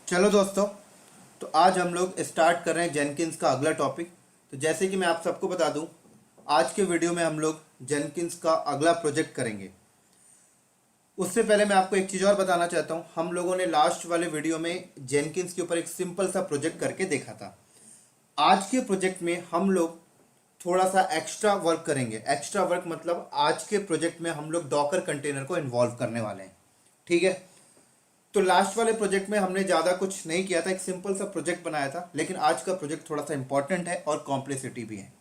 चलो दोस्तों, तो आज हम लोग स्टार्ट कर रहे हैं जेनकिंस का अगला टॉपिक। तो जैसे कि मैं आप सबको बता दूं, आज के वीडियो में हम लोग जेनकिंस का अगला प्रोजेक्ट करेंगे। उससे पहले मैं आपको एक चीज़ और बताना चाहता हूं। हम लोगों ने लास्ट वाले वीडियो में जेनकिंस के ऊपर एक सिंपल सा प्रोजेक्ट करके देखा था। आज के प्रोजेक्ट में हम लोग थोड़ा सा एक्स्ट्रा वर्क करेंगे। एक्स्ट्रा वर्क मतलब आज के प्रोजेक्ट में हम लोग डॉकर कंटेनर को इन्वॉल्व करने वाले हैं। ठीक है। तो लास्ट वाले प्रोजेक्ट में हमने ज़्यादा कुछ नहीं किया था, एक सिंपल सा प्रोजेक्ट बनाया था। लेकिन आज का प्रोजेक्ट थोड़ा सा इंपॉर्टेंट है और कॉम्प्लेक्सिटी भी है।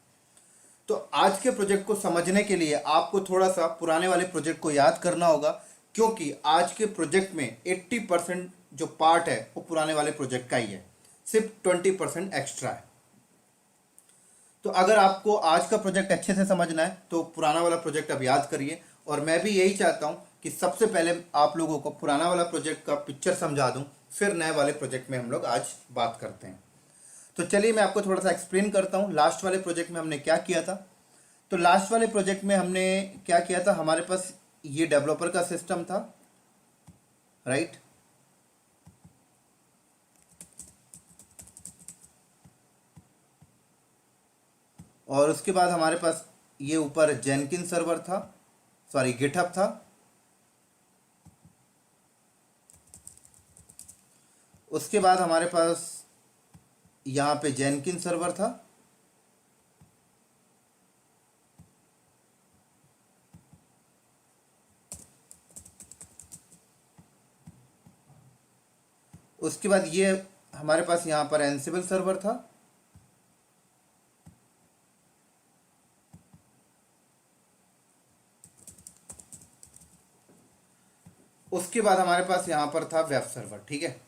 तो आज के प्रोजेक्ट को समझने के लिए आपको थोड़ा सा पुराने वाले प्रोजेक्ट को याद करना होगा, क्योंकि आज के प्रोजेक्ट में 80% जो पार्ट है वो पुराने वाले प्रोजेक्ट का ही है, सिर्फ 20% एक्स्ट्रा है। तो अगर आपको आज का प्रोजेक्ट अच्छे से समझना है तो पुराना वाला प्रोजेक्ट अब याद करिए। और मैं भी यही चाहता हूं कि सबसे पहले आप लोगों को पुराना वाला प्रोजेक्ट का पिक्चर समझा दूं, फिर नए वाले प्रोजेक्ट में हम लोग आज बात करते हैं। तो चलिए मैं आपको थोड़ा सा एक्सप्लेन करता हूं लास्ट वाले प्रोजेक्ट में हमने क्या किया था। तो लास्ट वाले प्रोजेक्ट में हमने क्या किया था, हमारे पास ये डेवलपर का सिस्टम था, राइट। और उसके बाद हमारे पास ये ऊपर जेनकिन सर्वर था, सॉरी गिटहब था। उसके बाद हमारे पास यहाँ पे जेनकिन सर्वर था। उसके बाद ये हमारे पास यहाँ पर एंसिबल सर्वर था। उसके बाद हमारे पास यहाँ पर था वेब सर्वर। ठीक है।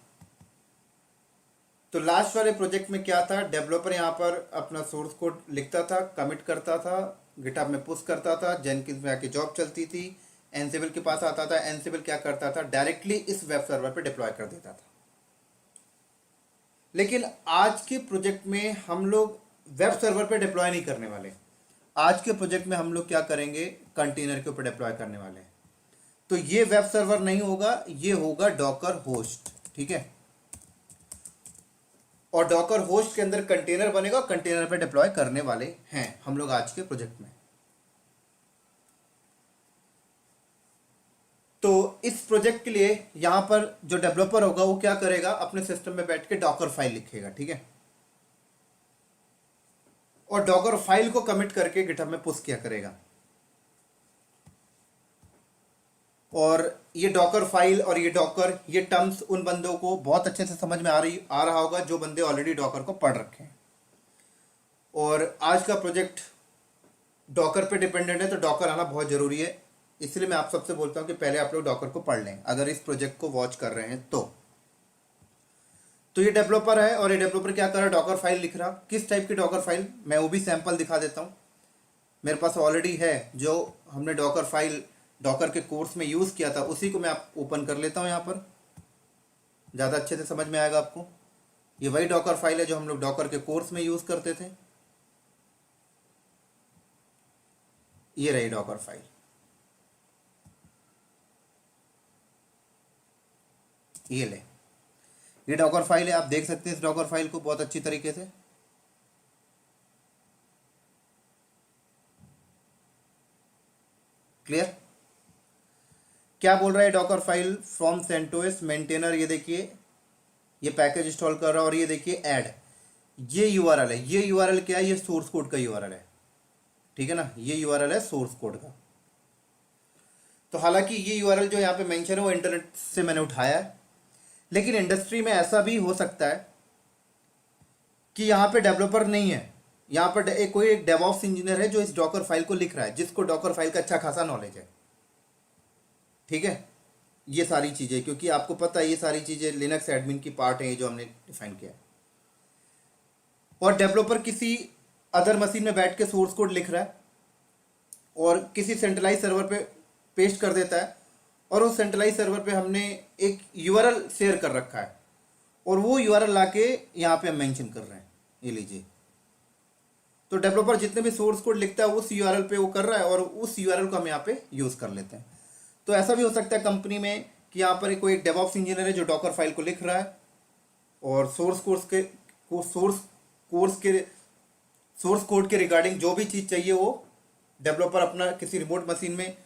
तो लास्ट वाले प्रोजेक्ट में क्या था, डेवलपर यहाँ पर अपना सोर्स कोड लिखता था, कमिट करता था, गिटहब में पुश करता था, जेनकिंस में आके जॉब चलती थी, एनसिबल के पास आता था, एनसिबल क्या करता था, डायरेक्टली इस वेब सर्वर पे डिप्लॉय कर देता था। लेकिन आज के प्रोजेक्ट में हम लोग वेब सर्वर पे डिप्लॉय नहीं करने वाले। आज के प्रोजेक्ट में हम लोग क्या करेंगे, कंटेनर के ऊपर डिप्लॉय करने वाले हैं। तो ये वेब सर्वर नहीं होगा, ये होगा डॉकर होस्ट। ठीक है। और डॉकर होस्ट के अंदर कंटेनर बनेगा, कंटेनर पे डिप्लॉय करने वाले हैं हम लोग आज के प्रोजेक्ट में। तो इस प्रोजेक्ट के लिए यहां पर जो डेवलपर होगा वो क्या करेगा, अपने सिस्टम में बैठ के डॉकर फाइल लिखेगा। ठीक है। और डॉकर फाइल को कमिट करके गिटहब में पुश किया करेगा। और ये डॉकर फाइल और ये डॉकर, ये टर्म्स उन बंदों को बहुत अच्छे से समझ में आ रहा होगा जो बंदे ऑलरेडी डॉकर को पढ़ रखे हैं। और आज का प्रोजेक्ट डॉकर पे डिपेंडेंट है, तो डॉकर आना बहुत ज़रूरी है। इसलिए मैं आप सबसे बोलता हूं कि पहले आप लोग डॉकर को पढ़ लें अगर इस प्रोजेक्ट को वॉच कर रहे हैं तो ये डेवलपर है और ये डेवलपर क्या कर रहा है, डॉकर फाइल लिख रहा। किस टाइप की डॉकर फाइल, मैं वो भी सैंपल दिखा देता हूँ। मेरे पास ऑलरेडी है, जो हमने डॉकर फाइल डॉकर के कोर्स में यूज़ किया था, उसी को मैं आप ओपन कर लेता हूँ यहाँ पर, ज़्यादा अच्छे से समझ में आएगा आपको। ये वही डॉकर फाइल है जो हम लोग डॉकर के कोर्स में यूज़ करते थे। ये रही डॉकर फाइल। ये ले, ये डॉकर फाइल है। आप देख सकते हैं इस डॉकर फाइल को बहुत अच्छी तरीके से। क्लियर। क्या बोल रहा है Docker file, from CentOS maintainer, ये देखिए ये पैकेज इंस्टॉल कर रहा है। और ये देखिए ऐड, ये यूआरएल है। ये यूआरएल क्या है, ये सोर्स कोड का यूआरएल है। ठीक है ना, ये यूआरएल है सोर्स कोड का। तो हालांकि ये यूआरएल जो यहाँ पे मेंशन है वो इंटरनेट से मैंने उठाया है, लेकिन इंडस्ट्री में ऐसा भी हो सकता है कि यहाँ पे डेवलपर नहीं है, यहाँ पर कोई एक डेवऑप्स इंजीनियर है जो इस डॉकर फाइल को लिख रहा है, जिसको डॉकर फाइल का अच्छा खासा नॉलेज है। ठीक है। ये सारी चीज़ें, क्योंकि आपको पता है ये सारी चीज़ें लिनक्स एडमिन की पार्ट है, ये जो हमने डिफाइन किया है। और डेवलपर किसी अदर मशीन में बैठ के सोर्स कोड लिख रहा है और किसी सेंट्रलाइज सर्वर पे पेस्ट कर देता है, और उस सेंट्रलाइज सर्वर पे हमने एक यूआरएल शेयर कर रखा है, और वो यूआरएल लाके यहाँ पे हम मेंशन कर रहे हैं। ये लीजिए, तो डेवलपर जितने भी सोर्स कोड लिखता है उस यूआरएल पे वो कर रहा है, और उस यूआरएल को हम यहाँ पे यूज़ कर लेते हैं। तो ऐसा भी हो सकता है कंपनी में कि यहाँ पर कोई एक डेवऑप्स इंजीनियर है जो डॉकर फाइल को लिख रहा है, और सोर्स कोड के रिगार्डिंग जो भी चीज़ चाहिए वो डेवलपर अपना किसी रिमोट मशीन में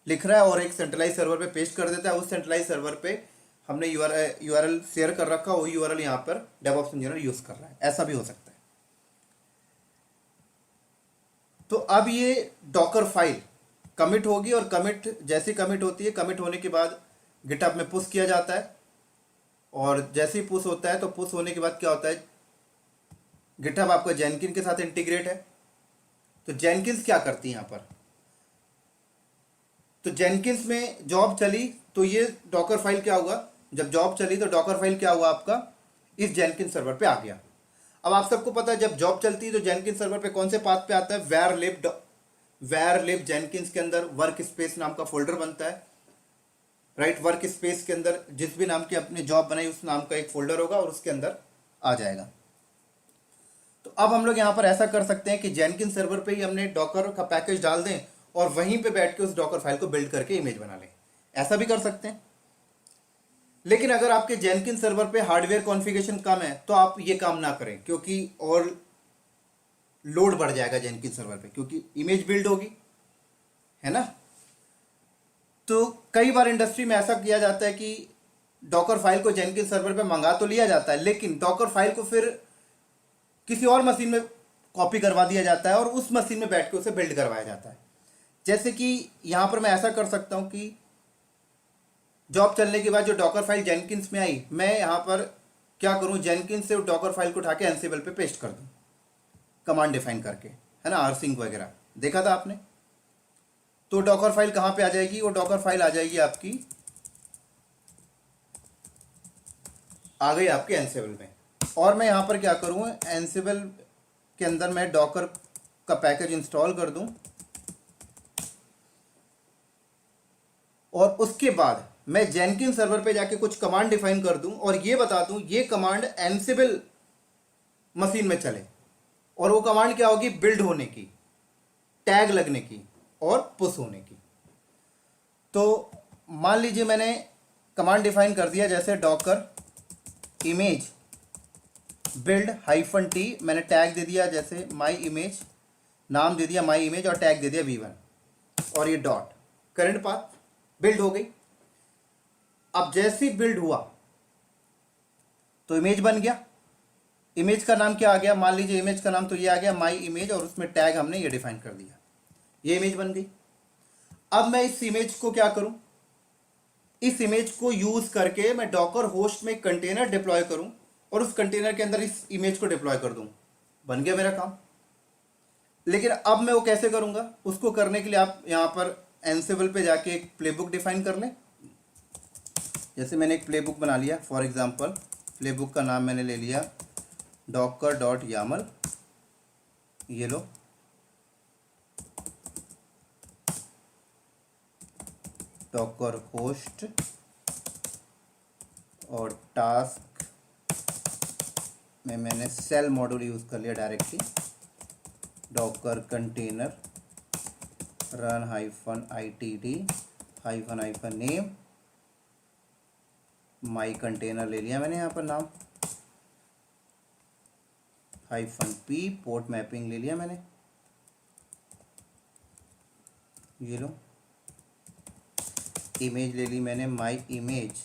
लिख रहा है और एक सेंट्रलाइज सर्वर पे पेस्ट कर देता है। उस सेंट्रलाइज सर्वर पे हमने यूआरएल शेयर कर रखा, वही यूआरएल यहाँ पर डेवऑप्स इंजीनियर यूज़ कर रहा है। ऐसा भी हो सकता है। तो अब ये डॉकर फाइल कमिट होगी और कमिट जैसे कमिट होती है, कमिट होने के बाद गिटहब में पुश किया जाता है और जैसे ही पुश होता है तो पुश होने के बाद क्या होता है, गिटहब आपका जेनकिन के साथ इंटीग्रेट है। तो जेनकिंस क्या करती है यहाँ पर, तो जेनकिंस में जॉब चली तो ये डॉकर फाइल क्या हुआ, जब जॉब चली तो डॉकर फाइल क्या हुआ आपका इस जेनकिंस सर्वर पे आ गया। अब आप सबको पता है जब जॉब चलती है तो जेनकिंस सर्वर पे कौन से पाथ पे आता है, वेर लिब जेनकिंस के अंदर वर्क स्पेस नाम का फोल्डर बनता है, राइट। वर्क स्पेस के अंदर जिस भी नाम की अपनी जॉब बनाई उस नाम का एक फोल्डर होगा और उसके अंदर आ जाएगा। तो अब हम लोग यहाँ पर ऐसा कर सकते हैं कि जेनकिंस सर्वर पे ही हमने डॉकर का पैकेज डाल दें और वहीं पे बैठ के उस डॉकर फाइल को बिल्ड करके इमेज बना लें, ऐसा भी कर सकते हैं। लेकिन अगर आपके जेनकिंस सर्वर पे हार्डवेयर कॉन्फ़िगरेशन कम है तो आप ये काम ना करें, क्योंकि और लोड बढ़ जाएगा जेनकिंस सर्वर पे, क्योंकि इमेज बिल्ड होगी, है ना। तो कई बार इंडस्ट्री में ऐसा किया जाता है कि डॉकर फाइल को जेनकिंस सर्वर पे मंगा तो लिया जाता है, लेकिन डॉकर फाइल को फिर किसी और मशीन में कॉपी करवा दिया जाता है और उस मशीन में बैठ के उसे बिल्ड करवाया जाता है। जैसे कि यहाँ पर मैं ऐसा कर सकता हूँ कि जॉब चलने के बाद जो डॉकर फाइल जेनकिंस में आई, मैं यहाँ पर क्या करूँ, जेनकिंस से डॉकर फाइल को उठा के एनसिबल पे पेस्ट कर दूँ कमांड डिफाइन करके, है ना, rsync वगैरह देखा था आपने। तो डॉकर फाइल कहाँ पे आ जाएगी, वो डॉकर फाइल आ जाएगी आपकी, आ गई आपके एनसिबल में। और मैं यहाँ पर क्या करूँ, एनसिबल के अंदर मैं डॉकर का पैकेज इंस्टॉल कर दूँ और उसके बाद मैं जेनकिंस सर्वर पे जाके कुछ कमांड डिफाइन कर दूं और ये बता दूं ये कमांड एनसिबल मशीन में चले। और वो कमांड क्या होगी, बिल्ड होने की, टैग लगने की और पुश होने की। तो मान लीजिए मैंने कमांड डिफाइन कर दिया, जैसे डॉकर इमेज बिल्ड -t, मैंने टैग दे दिया जैसे माई इमेज, नाम दे दिया माई इमेज और टैग दे दिया v1 और ये डॉट, करंट पाथ बिल्ड हो गई। अब जैसे ही बिल्ड हुआ तो इमेज बन गया। इमेज का नाम क्या आ गया, मान लीजिए इमेज का नाम तो ये आ गया माई इमेज और उसमें टैग हमने ये डिफाइन कर दिया, ये इमेज बन गई। अब मैं इस इमेज को क्या करूं, इस इमेज को यूज करके मैं डॉकर होस्ट में कंटेनर डिप्लॉय करूं और उस कंटेनर के अंदर इस इमेज को डिप्लॉय कर दूं, बन गया मेरा काम। लेकिन अब मैं वो कैसे करूंगा, उसको करने के लिए आप यहां पर एनसिबल पे जाके एक प्लेबुक डिफाइन कर लें। जैसे मैंने एक प्लेबुक बना लिया, फॉर एग्जांपल प्लेबुक का नाम मैंने ले लिया docker.yaml, ये लो, डॉकर होस्ट और टास्क में मैंने सेल मॉड्यूल यूज कर लिया directly, Docker container run -itd -name, my container ले लिया मैंने यहाँ पर नाम, -p पोर्ट मैपिंग ले लिया मैंने, ये लो, इमेज ले ली मैंने माई इमेज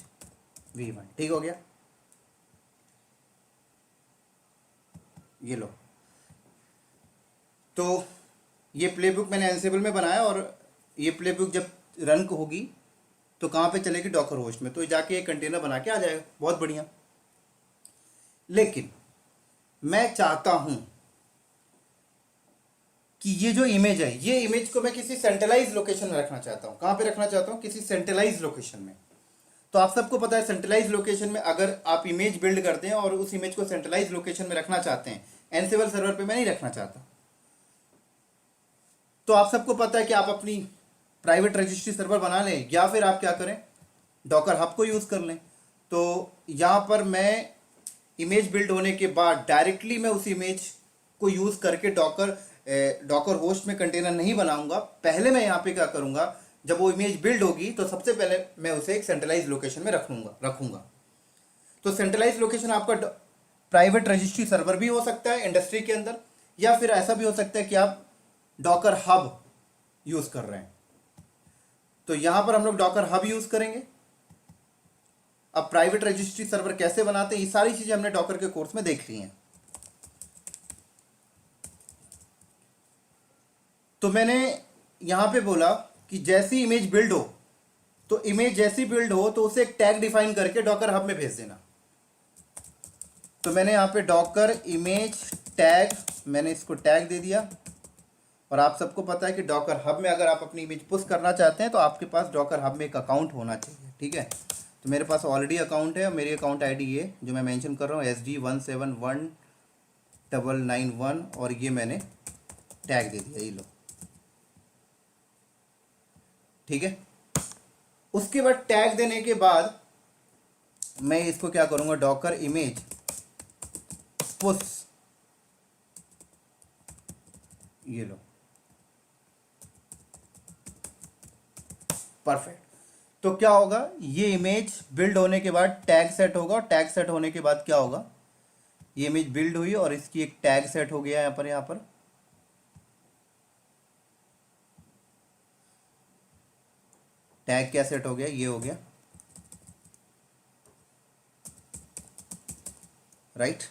v1, ठीक हो गया, ये लो। तो ये प्लेबुक मैंने एनसिबल में बनाया और ये प्लेबुक जब रन होगी तो कहाँ पे चलेगी, डॉकर होस्ट में, तो जाके एक कंटेनर बना के आ जाएगा, बहुत बढ़िया। लेकिन मैं चाहता हूं कि ये जो इमेज है, ये इमेज को मैं किसी सेंट्रलाइज लोकेशन में रखना चाहता हूं। कहाँ पे रखना चाहता हूं, किसी सेंट्रलाइज लोकेशन में। तो आप सबको पता है सेंट्रलाइज लोकेशन में अगर आप इमेज बिल्ड करते हैं और उस इमेज को सेंट्रलाइज लोकेशन में रखना चाहते हैं, एनसिबल सर्वर पे मैं नहीं रखना चाहता, तो आप सबको पता है कि आप अपनी प्राइवेट रजिस्ट्री सर्वर बना लें या फिर आप क्या करें, डॉकर हब को यूज कर लें। तो यहां पर मैं इमेज बिल्ड होने के बाद डायरेक्टली मैं उस इमेज को यूज करके डॉकर होस्ट में कंटेनर नहीं बनाऊंगा। पहले मैं यहाँ पे क्या करूंगा, जब वो इमेज बिल्ड होगी तो सबसे पहले मैं उसे एक सेंट्रलाइज लोकेशन में रखूंगा। तो सेंट्रलाइज लोकेशन आपका प्राइवेट रजिस्ट्री सर्वर भी हो सकता है इंडस्ट्री के अंदर, या फिर ऐसा भी हो सकता है कि आप डॉकर हब यूज कर रहे हैं। तो यहां पर हम लोग डॉकर हब यूज करेंगे। अब प्राइवेट रजिस्ट्री सर्वर कैसे बनाते हैं, ये सारी चीजें हमने डॉकर के कोर्स में देख ली हैं। तो मैंने यहां पे बोला कि जैसी इमेज बिल्ड हो, तो इमेज जैसी बिल्ड हो तो उसे एक टैग डिफाइन करके डॉकर हब में भेज देना। तो मैंने यहां पे डॉकर इमेज टैग, मैंने इसको टैग दे दिया। और आप सबको पता है कि डॉकर हब में अगर आप अपनी इमेज पुश करना चाहते हैं तो आपके पास डॉकर हब में एक अकाउंट होना चाहिए, ठीक है। तो मेरे पास ऑलरेडी अकाउंट है और मेरी अकाउंट आईडी ये जो मैं मेंशन कर रहा हूँ SD171991, और ये मैंने टैग दे दिया, ये लो, ठीक है। उसके बाद टैग देने के बाद मैं इसको क्या करूंगा, डॉकर इमेज पुश, ये लो, परफेक्ट। तो क्या होगा, ये इमेज बिल्ड होने के बाद टैग सेट होगा, और टैग सेट होने के बाद क्या होगा, ये इमेज बिल्ड हुई और इसकी एक टैग सेट हो गया यहां पर टैग क्या सेट हो गया, ये हो गया, राइट।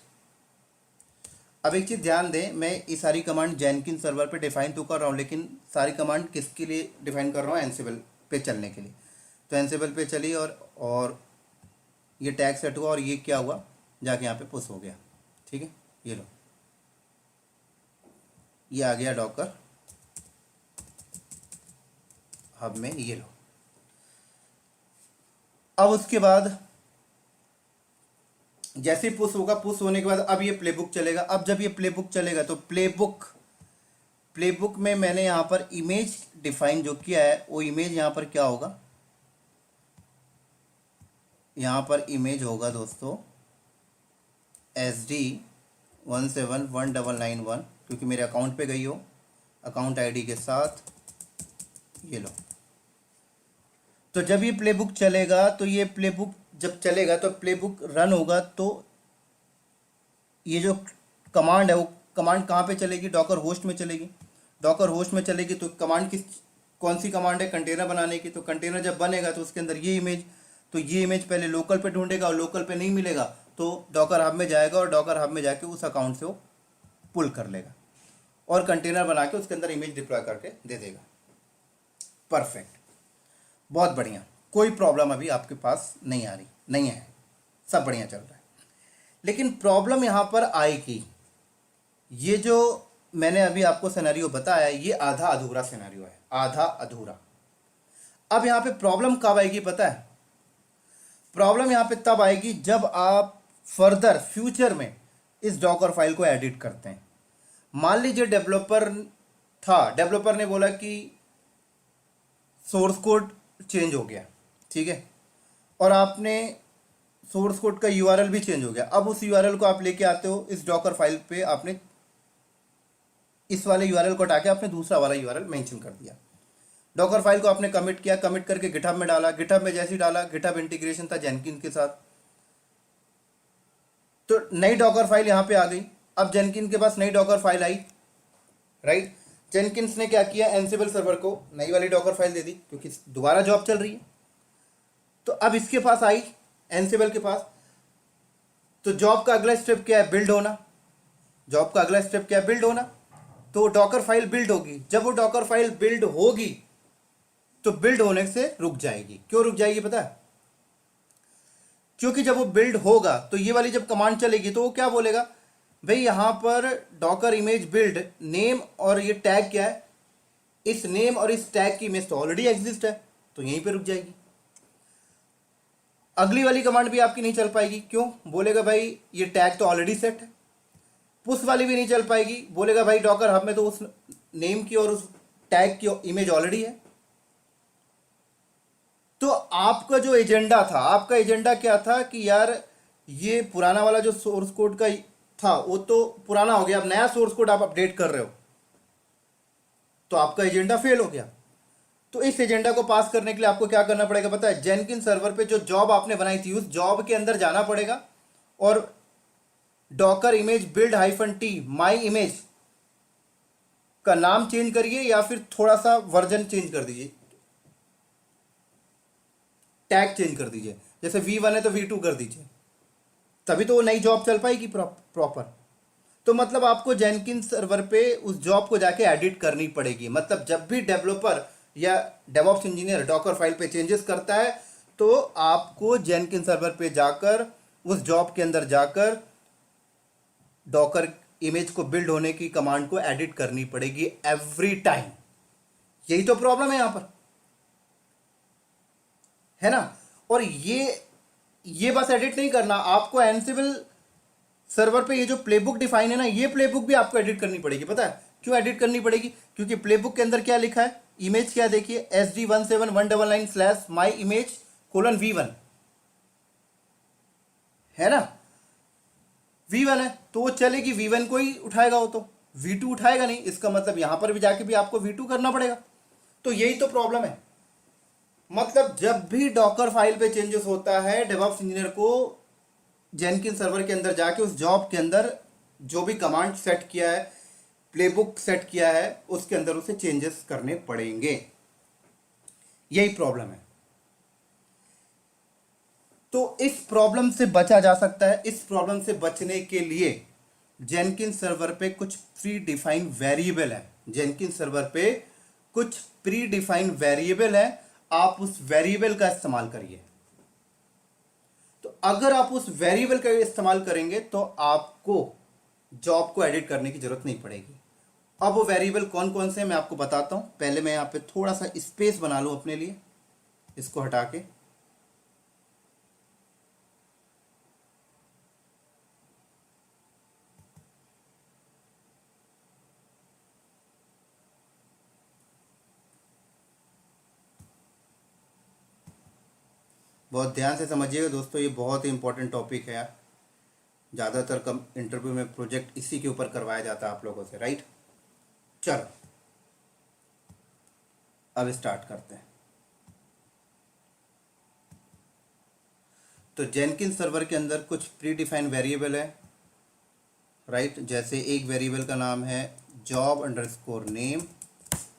अब एक चीज ध्यान दें, मैं ये सारी कमांड जेनकिंस सर्वर पे डिफाइन तो कर रहा हूँ, लेकिन सारी कमांड किसके लिए डिफाइन कर रहा हूँ, एनसिबल पे चलने के लिए। तो एनसिबल पे चली और ये टैग सेट हुआ और ये क्या हुआ, जाके यहाँ पे पुश हो गया, ठीक है। ये लो, ये आ गया डॉकर हब में, ये लो। अब उसके बाद जैसे पुश होगा, पुश होने के बाद अब ये प्लेबुक चलेगा। अब जब ये प्लेबुक चलेगा तो प्लेबुक में मैंने यहां पर इमेज डिफाइन जो किया है, वो इमेज यहां पर क्या होगा, यहां पर इमेज होगा दोस्तों SD171991, क्योंकि मेरे अकाउंट पे गई हो, अकाउंट आईडी के साथ, ये लो। तो जब ये प्लेबुक चलेगा, तो ये प्लेबुक जब चलेगा तो प्लेबुक रन होगा, तो ये जो कमांड है वो कमांड कहाँ पे चलेगी, डॉकर होस्ट में चलेगी। डॉकर होस्ट में चलेगी तो कमांड कौन सी कमांड है, कंटेनर बनाने की। तो कंटेनर जब बनेगा तो उसके अंदर ये इमेज, तो ये इमेज पहले लोकल पे ढूंढेगा, और लोकल पे नहीं मिलेगा तो डॉकर हब में जाएगा, और डॉकर हब में जाके उस अकाउंट से वो पुल कर लेगा और कंटेनर बना के उसके अंदर इमेज डिप्लॉय करके दे देगा। परफेक्ट, बहुत बढ़िया, कोई प्रॉब्लम अभी आपके पास नहीं आ रही, नहीं है, सब बढ़िया चल रहा है। लेकिन प्रॉब्लम यहां पर आएगी, ये जो मैंने अभी आपको सिनेरियो बताया, ये आधा अधूरा सिनेरियो है, आधा अधूरा। अब यहां पे प्रॉब्लम कब आएगी पता है, प्रॉब्लम यहां पे तब आएगी जब आप फर्दर फ्यूचर में इस डॉकर फाइल को एडिट करते हैं। मान लीजिए डेवलपर था, डेवलपर ने बोला कि सोर्स कोड चेंज हो गया, ठीक है, और आपने सोर्स कोड का यूआरएल भी चेंज हो गया। अब उस यूआरएल को आप लेके आते हो इस डॉकर फाइल पे, आपने इस वाले यूआरएल को हटा के आपने दूसरा वाला यूआरएल मेंशन कर दिया। डॉकर फाइल को आपने कमिट किया, कमिट करके गिटहब में डाला, गिटहब में जैसे ही डाला, गिटहब इंटीग्रेशन था जेनकिंस के साथ, तो नई डॉकर फाइल यहां पे आ गई। अब जेनकिंस के पास नई डॉकर फाइल आई, राइट। जेनकिंस ने क्या किया, एनसिबल सर्वर को नई वाली डॉकर फाइल दे दी, क्योंकि दोबारा जॉब चल रही है। तो अब इसके पास आई, एनसिबल के पास, तो जॉब का अगला स्टेप क्या है, बिल्ड होना। जॉब का अगला स्टेप क्या है, बिल्ड होना। तो डॉकर फाइल बिल्ड होगी, जब वो डॉकर फाइल बिल्ड होगी तो बिल्ड होने से रुक जाएगी। क्यों रुक जाएगी पता है, क्योंकि जब वो बिल्ड होगा तो ये वाली जब कमांड चलेगी तो वो क्या बोलेगा, भाई यहां पर डॉकर इमेज बिल्ड नेम और ये टैग क्या है, इस नेम और इस टैग की इमेज तो ऑलरेडी एग्जिस्ट है, तो यहीं पे रुक जाएगी। अगली वाली कमांड भी आपकी नहीं चल पाएगी, क्यों, बोलेगा भाई ये टैग तो ऑलरेडी सेट है। पुश वाली भी नहीं चल पाएगी, बोलेगा भाई डॉकर हब में तो उस नेम की और उस टैग की इमेज ऑलरेडी है। तो आपका जो एजेंडा था, आपका एजेंडा क्या था कि यार ये पुराना वाला जो सोर्स कोड का था वो तो पुराना हो गया, अब नया सोर्स कोड आप अपडेट कर रहे हो, तो आपका एजेंडा फेल हो गया। तो तो इस एजेंडा को पास करने के लिए आपको क्या करना पड़ेगा पता है? जेनकिन सर्वर पे जो जॉब आपने बनाई थी उस जॉब के अंदर जाना पड़ेगा और Docker image build hyphen T my image का नाम चेंज करिए या फिर थोड़ा सा वर्जन चेंज कर दीजिए, टैग चेंज कर दीजिए। जैसे V1 है तो V2 कर दीजिए, तभी तो वो नई जॉब चल पाएगी प्रॉपर। तो मतलब आपको जेनकिन सर्वर पे उस जॉब को जाके एडिट करनी पड़ेगी। मतलब जब भी डेवलपर या डेवऑप्स इंजीनियर डॉकर फाइल पे चेंजेस करता है तो आपको जेनकिन सर्वर पे जाकर उस जॉब के अंदर जाकर डॉकर इमेज को बिल्ड होने की कमांड को एडिट करनी पड़ेगी एवरी टाइम। यही तो प्रॉब्लम है यहां पर, है ना? और ये बस एडिट नहीं करना, आपको एनसिबल सर्वर पे ये जो प्लेबुक डिफाइन है ना, ये प्लेबुक भी आपको एडिट करनी पड़ेगी। पता है क्यों एडिट करनी पड़ेगी? क्योंकि प्लेबुक के अंदर क्या लिखा है, इमेज क्या देखिए, SD17199/myimage:V1 है ना? V1 है तो वो चलेगी, V1 को ही उठाएगा वो, तो V2 उठाएगा नहीं। इसका मतलब यहां पर भी जाके भी आपको V2 करना पड़ेगा। तो यही तो प्रॉब्लम है। मतलब जब भी डॉकर फाइल पे चेंजेस होता है, डेवऑप्स इंजीनियर को जेनकिन सर्वर के अंदर जाके उस जॉब के अंदर जो भी कमांड सेट किया है, प्लेबुक सेट किया है, उसके अंदर उसे चेंजेस करने पड़ेंगे। यही प्रॉब्लम है। तो इस प्रॉब्लम से बचा जा सकता है। इस प्रॉब्लम से बचने के लिए जेनकिन सर्वर पे कुछ प्री डिफाइंड वेरिएबल है। जेनकिन सर्वर पे कुछ प्री डिफाइंड वेरिएबल है, आप उस वेरिएबल का इस्तेमाल करिए। तो अगर आप उस वेरिएबल का इस्तेमाल करेंगे तो आपको जॉब को एडिट करने की जरूरत नहीं पड़ेगी। अब वो वेरिएबल कौन कौन से हैं मैं आपको बताता हूं। पहले मैं यहां पे थोड़ा सा स्पेस बना लूं अपने लिए, इसको हटा के। बहुत ध्यान से समझिएगा दोस्तों, ये बहुत ही इंपॉर्टेंट टॉपिक है यार। ज़्यादातर कम इंटरव्यू में प्रोजेक्ट इसी के ऊपर करवाया जाता है आप लोगों से, राइट? चलो अब स्टार्ट करते हैं। तो जेनकिन सर्वर के अंदर कुछ प्री डिफाइंड वेरिएबल है, राइट? जैसे एक वेरिएबल का नाम है job_name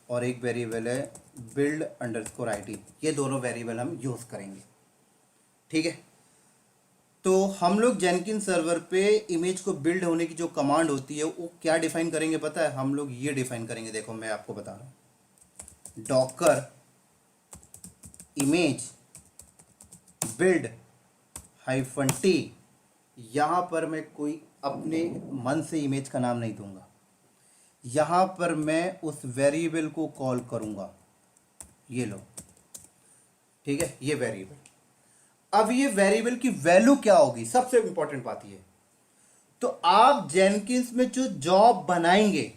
और एक वेरिएबल है build_id। ये दोनों वेरिएबल हम यूज़ करेंगे, ठीक है? तो हम लोग जेनकिन सर्वर पे इमेज को बिल्ड होने की जो कमांड होती है वो क्या डिफाइन करेंगे पता है? हम लोग ये डिफाइन करेंगे, देखो मैं आपको बता रहा हूँ। Docker image build -t। यहाँ पर मैं कोई अपने मन से इमेज का नाम नहीं दूंगा, यहाँ पर मैं उस वेरिएबल को कॉल करूँगा। ये लो, ठीक है? ये वेरिएबल। अब ये वेरिएबल की वैल्यू क्या होगी, सबसे इंपॉर्टेंट बात ये। तो आप जेनकिंस में जो जॉब बनाएंगे,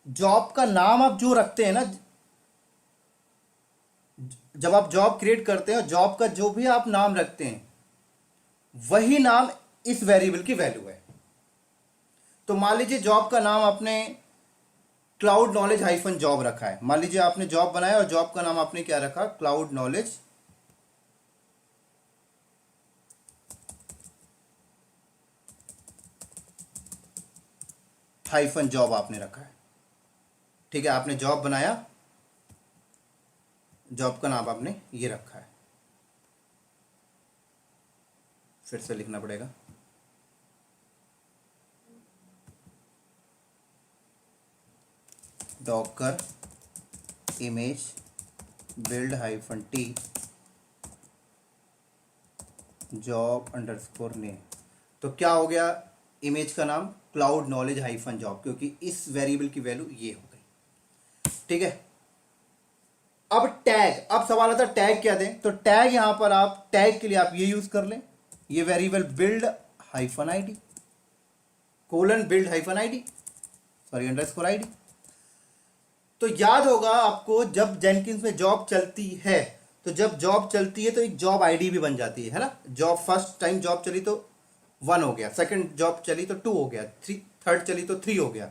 जॉब का नाम आप जो रखते हैं ना, जब आप जॉब क्रिएट करते हैं, जॉब का जो भी आप नाम रखते हैं वही नाम इस वेरिएबल की वैल्यू है। तो मान लीजिए जॉब का नाम आपने क्लाउड नॉलेज -जॉब रखा है। मान लीजिए आपने जॉब बनाया और जॉब का नाम आपने क्या रखा, क्लाउड नॉलेज -जॉब आपने रखा है, ठीक है? आपने जॉब बनाया, जॉब का नाम आपने ये रखा है। फिर से लिखना पड़ेगा, Docker image build -t job_name। तो क्या हो गया इमेज का नाम? क्लाउड नॉलेज -जॉब, क्योंकि इस वेरिएबल की वैल्यू ये हो गई, ठीक है? अब टैग, अब सवाल आता है टैग क्या दें? तो टैग यहां पर आप टैग के लिए आप ये यूज कर लें, ये variable build -id colon build -id sorry _id। तो याद होगा आपको, जब जेनकिंस में जॉब चलती है तो जब जॉब चलती है तो एक जॉब आईडी भी बन जाती है ना? जॉब फर्स्ट टाइम जॉब चली तो 1 हो गया, सेकंड जॉब चली तो 2 हो गया, थर्ड चली तो 3 हो गया।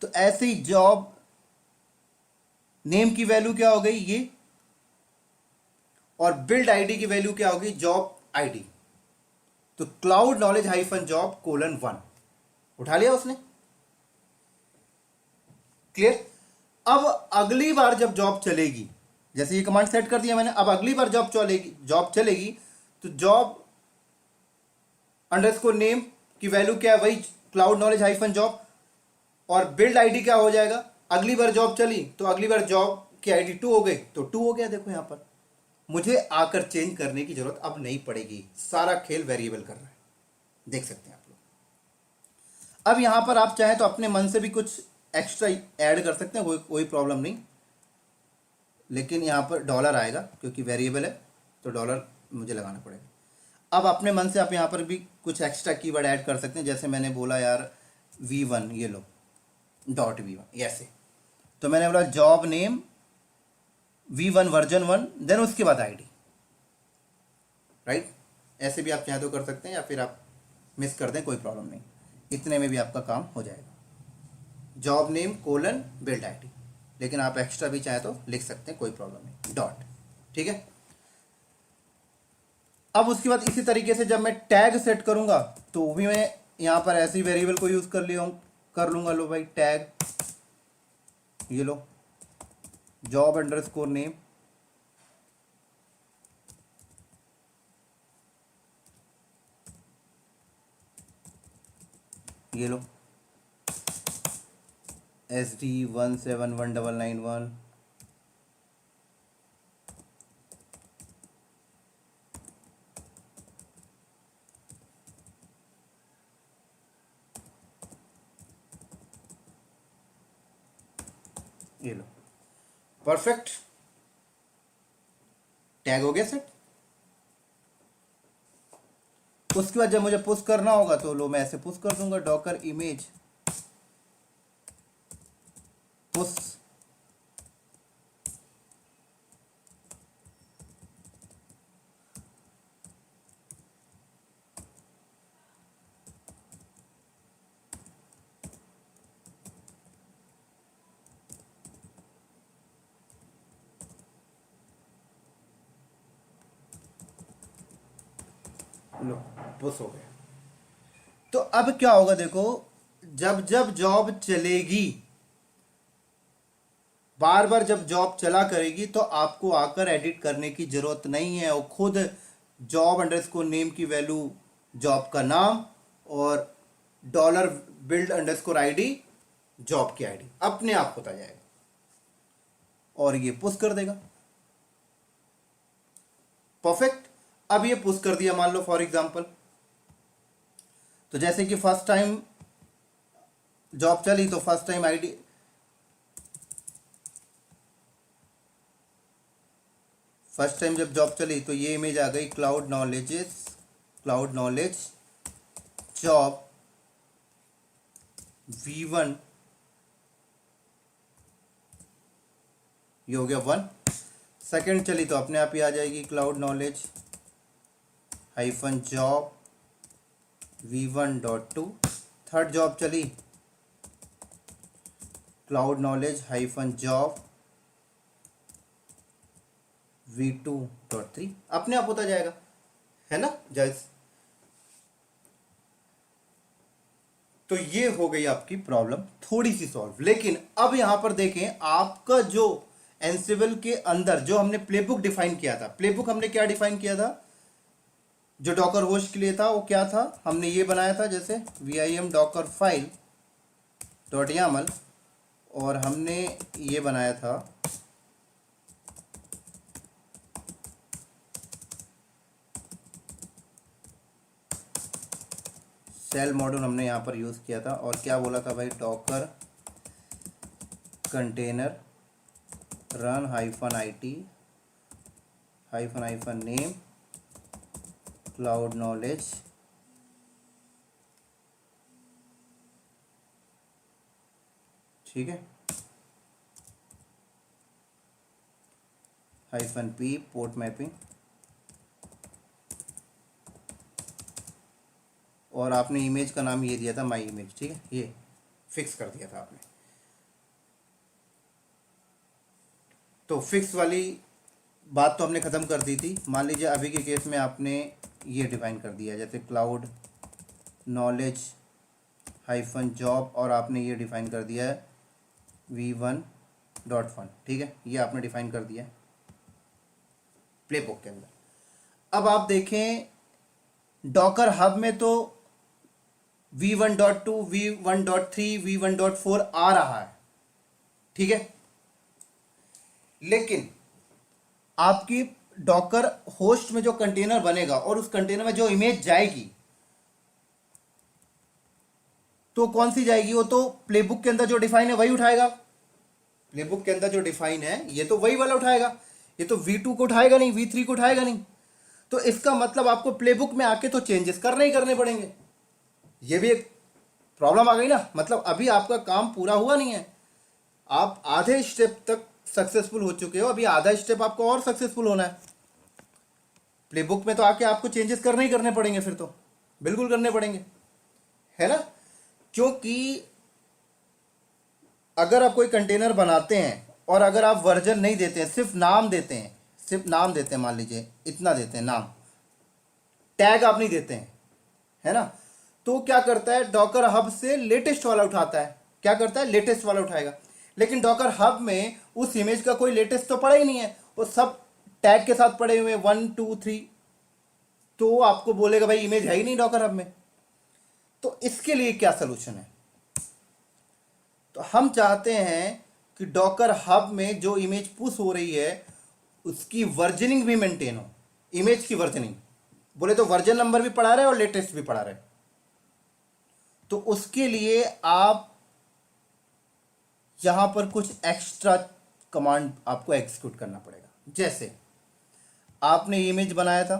तो ऐसे ही जॉब नेम की वैल्यू क्या हो गई, ये और बिल्ड आईडी की वैल्यू क्या होगी, जॉब आईडी। तो cloud knowledge hyphen job colon 1 उठा लिया उसने। क्लियर। अब अगली बार जब जॉब चलेगी, जैसे ये कमांड सेट कर दिया मैंने, अब अगली बार जॉब चलेगी तो जॉब अंडरस्कोर नेम की वैल्यू क्या है, वही क्लाउड नॉलेज हाइफन जॉब, और बिल्ड आईडी क्या हो जाएगा, अगली बार जॉब चली तो अगली बार जॉब की आईडी 2 हो गई तो 2 हो गया। देखो यहां पर मुझे आकर चेंज करने की जरूरत अब नहीं पड़ेगी, सारा खेल वेरिएबल कर रहा है, देख सकते हैं आप लोग। अब यहां पर आप चाहें तो अपने मन से भी कुछ एक्स्ट्रा ऐड कर सकते हैं, कोई प्रॉब्लम नहीं, लेकिन यहां पर डॉलर आएगा क्योंकि वेरिएबल है तो डॉलर मुझे लगाना पड़ेगा। अब अपने मन से आप यहां पर भी कुछ एक्स्ट्रा कीवर्ड ऐड कर सकते हैं, जैसे मैंने बोला यार V1, ये लो डॉट V1 ऐसे, तो मैंने बोला job name V1 version 1 then उसके बाद आईडी, राइट। ऐसे भी आप चाहें तो कर सकते हैं या फिर आप मिस कर दें, कोई प्रॉब्लम नहीं, इतने में भी आपका काम हो जाएगा, job name colon build ID. लेकिन आप एक्स्ट्रा भी चाहें तो लिख सकते हैं, कोई प्रॉब्लम नहीं, डॉट, ठीक है। अब उसके बाद इसी तरीके से जब मैं टैग सेट करूंगा तो भी मैं यहां पर ऐसी वेरिएबल को यूज कर लूंगा। लो भाई टैग, ये लो जॉब अंडरस्कोर नेम, ये लो SD171991, ये लो परफेक्ट, टैग हो गया सेट। उसके बाद जब मुझे पुश करना होगा तो लो मैं ऐसे पुश कर दूंगा, डॉकर इमेज पुश, लो पुश हो गया। तो अब क्या होगा देखो, जब जब जॉब चलेगी, बार बार जब जॉब चला करेगी तो आपको आकर एडिट करने की जरूरत नहीं है, वो खुद जॉब अंडरस्कोर नेम की वैल्यू जॉब का नाम और dollar build underscore ID job की आईडी अपने आप होता जाएगा और ये पुश कर देगा। परफेक्ट। अब ये पुश कर दिया, मान लो फॉर एग्जांपल, तो जैसे कि फर्स्ट टाइम जॉब चली तो first time ID, first time जब जॉब चली तो ये इमेज आ गई क्लाउड नॉलेज जॉब V1, ये हो गया 1। सेकंड चली तो अपने आप ही आ जाएगी cloud knowledge hyphen job V1.2। Third job चली cloud knowledge hyphen job V2.3, अपने आप होता जाएगा, है ना जायज। तो ये हो गई आपकी प्रॉब्लम थोड़ी सी सॉल्व। लेकिन अब यहां पर देखें, आपका जो एंसिबल के अंदर जो हमने प्लेबुक डिफाइन किया था, प्लेबुक हमने क्या डिफाइन किया था, जो डॉकर होस्ट के लिए था वो क्या था, हमने ये बनाया था जैसे vim docker file .yaml, और हमने ये बनाया था सेल मॉड्यूल, हमने यहाँ पर यूज़ किया था, और क्या बोला था भाई, Docker container run -it -, name cloud knowledge ठीक है, -p पोर्ट मैपिंग, और आपने इमेज का नाम ये दिया था माई इमेज, ठीक है, ये फिक्स कर दिया था आपने। तो फिक्स वाली बात तो हमने ख़त्म कर दी थी। मान लीजिए अभी के केस में आपने ये डिफाइन कर दिया, जैसे क्लाउड नॉलेज हाइफन जॉब, और आपने ये डिफाइन कर दिया है v1.fun। ठीक है, ये आपने डिफाइन कर दिया है प्लेबुक के अंदर। अब आप देखें डॉकर हब में तो v1.2 v1.3 v1.4 आ रहा है, ठीक है, लेकिन आपकी डॉकर होस्ट में जो कंटेनर बनेगा और उस कंटेनर में जो इमेज जाएगी तो कौन सी जाएगी? वो तो प्लेबुक के अंदर जो डिफाइन है वही उठाएगा। प्लेबुक के अंदर जो डिफाइन है ये तो वही वाला उठाएगा, ये तो v2 को उठाएगा नहीं, v3 को उठाएगा नहीं। तो इसका मतलब आपको प्लेबुक में आके तो चेंजेस करने ही करने पड़ेंगे। ये भी एक प्रॉब्लम आ गई ना, मतलब अभी आपका काम पूरा हुआ नहीं है, आप आधे स्टेप तक सक्सेसफुल हो चुके हो, अभी आधा स्टेप आपको और सक्सेसफुल होना है। प्लेबुक में तो आके आपको चेंजेस करने ही करने पड़ेंगे, फिर तो बिल्कुल करने पड़ेंगे, है ना। क्योंकि अगर आप कोई कंटेनर बनाते हैं और अगर आप वर्जन नहीं देते हैं, सिर्फ नाम देते हैं, सिर्फ नाम देते हैं, मान लीजिए इतना देते हैं नाम, टैग आप नहीं देते हैं, है ना, तो क्या करता है डॉकर हब से लेटेस्ट वाला उठाता है। क्या करता है? लेटेस्ट वाला उठाएगा। लेकिन डॉकर हब में उस इमेज का कोई लेटेस्ट तो पड़ा ही नहीं है, वो सब टैग के साथ पड़े हुए 1 2 3, तो आपको बोलेगा भाई इमेज है ही नहीं डॉकर हब में। तो इसके लिए क्या सोल्यूशन है? तो हम चाहते हैं कि डॉकर हब में जो इमेज पुश हो रही है उसकी वर्जनिंग भी मेंटेन हो। इमेज की वर्जनिंग बोले तो वर्जन नंबर भी पड़ा रहे और लेटेस्ट भी पड़ा रहे। तो उसके लिए आप यहां पर कुछ एक्स्ट्रा कमांड आपको एग्जीक्यूट करना पड़ेगा। जैसे आपने इमेज बनाया था,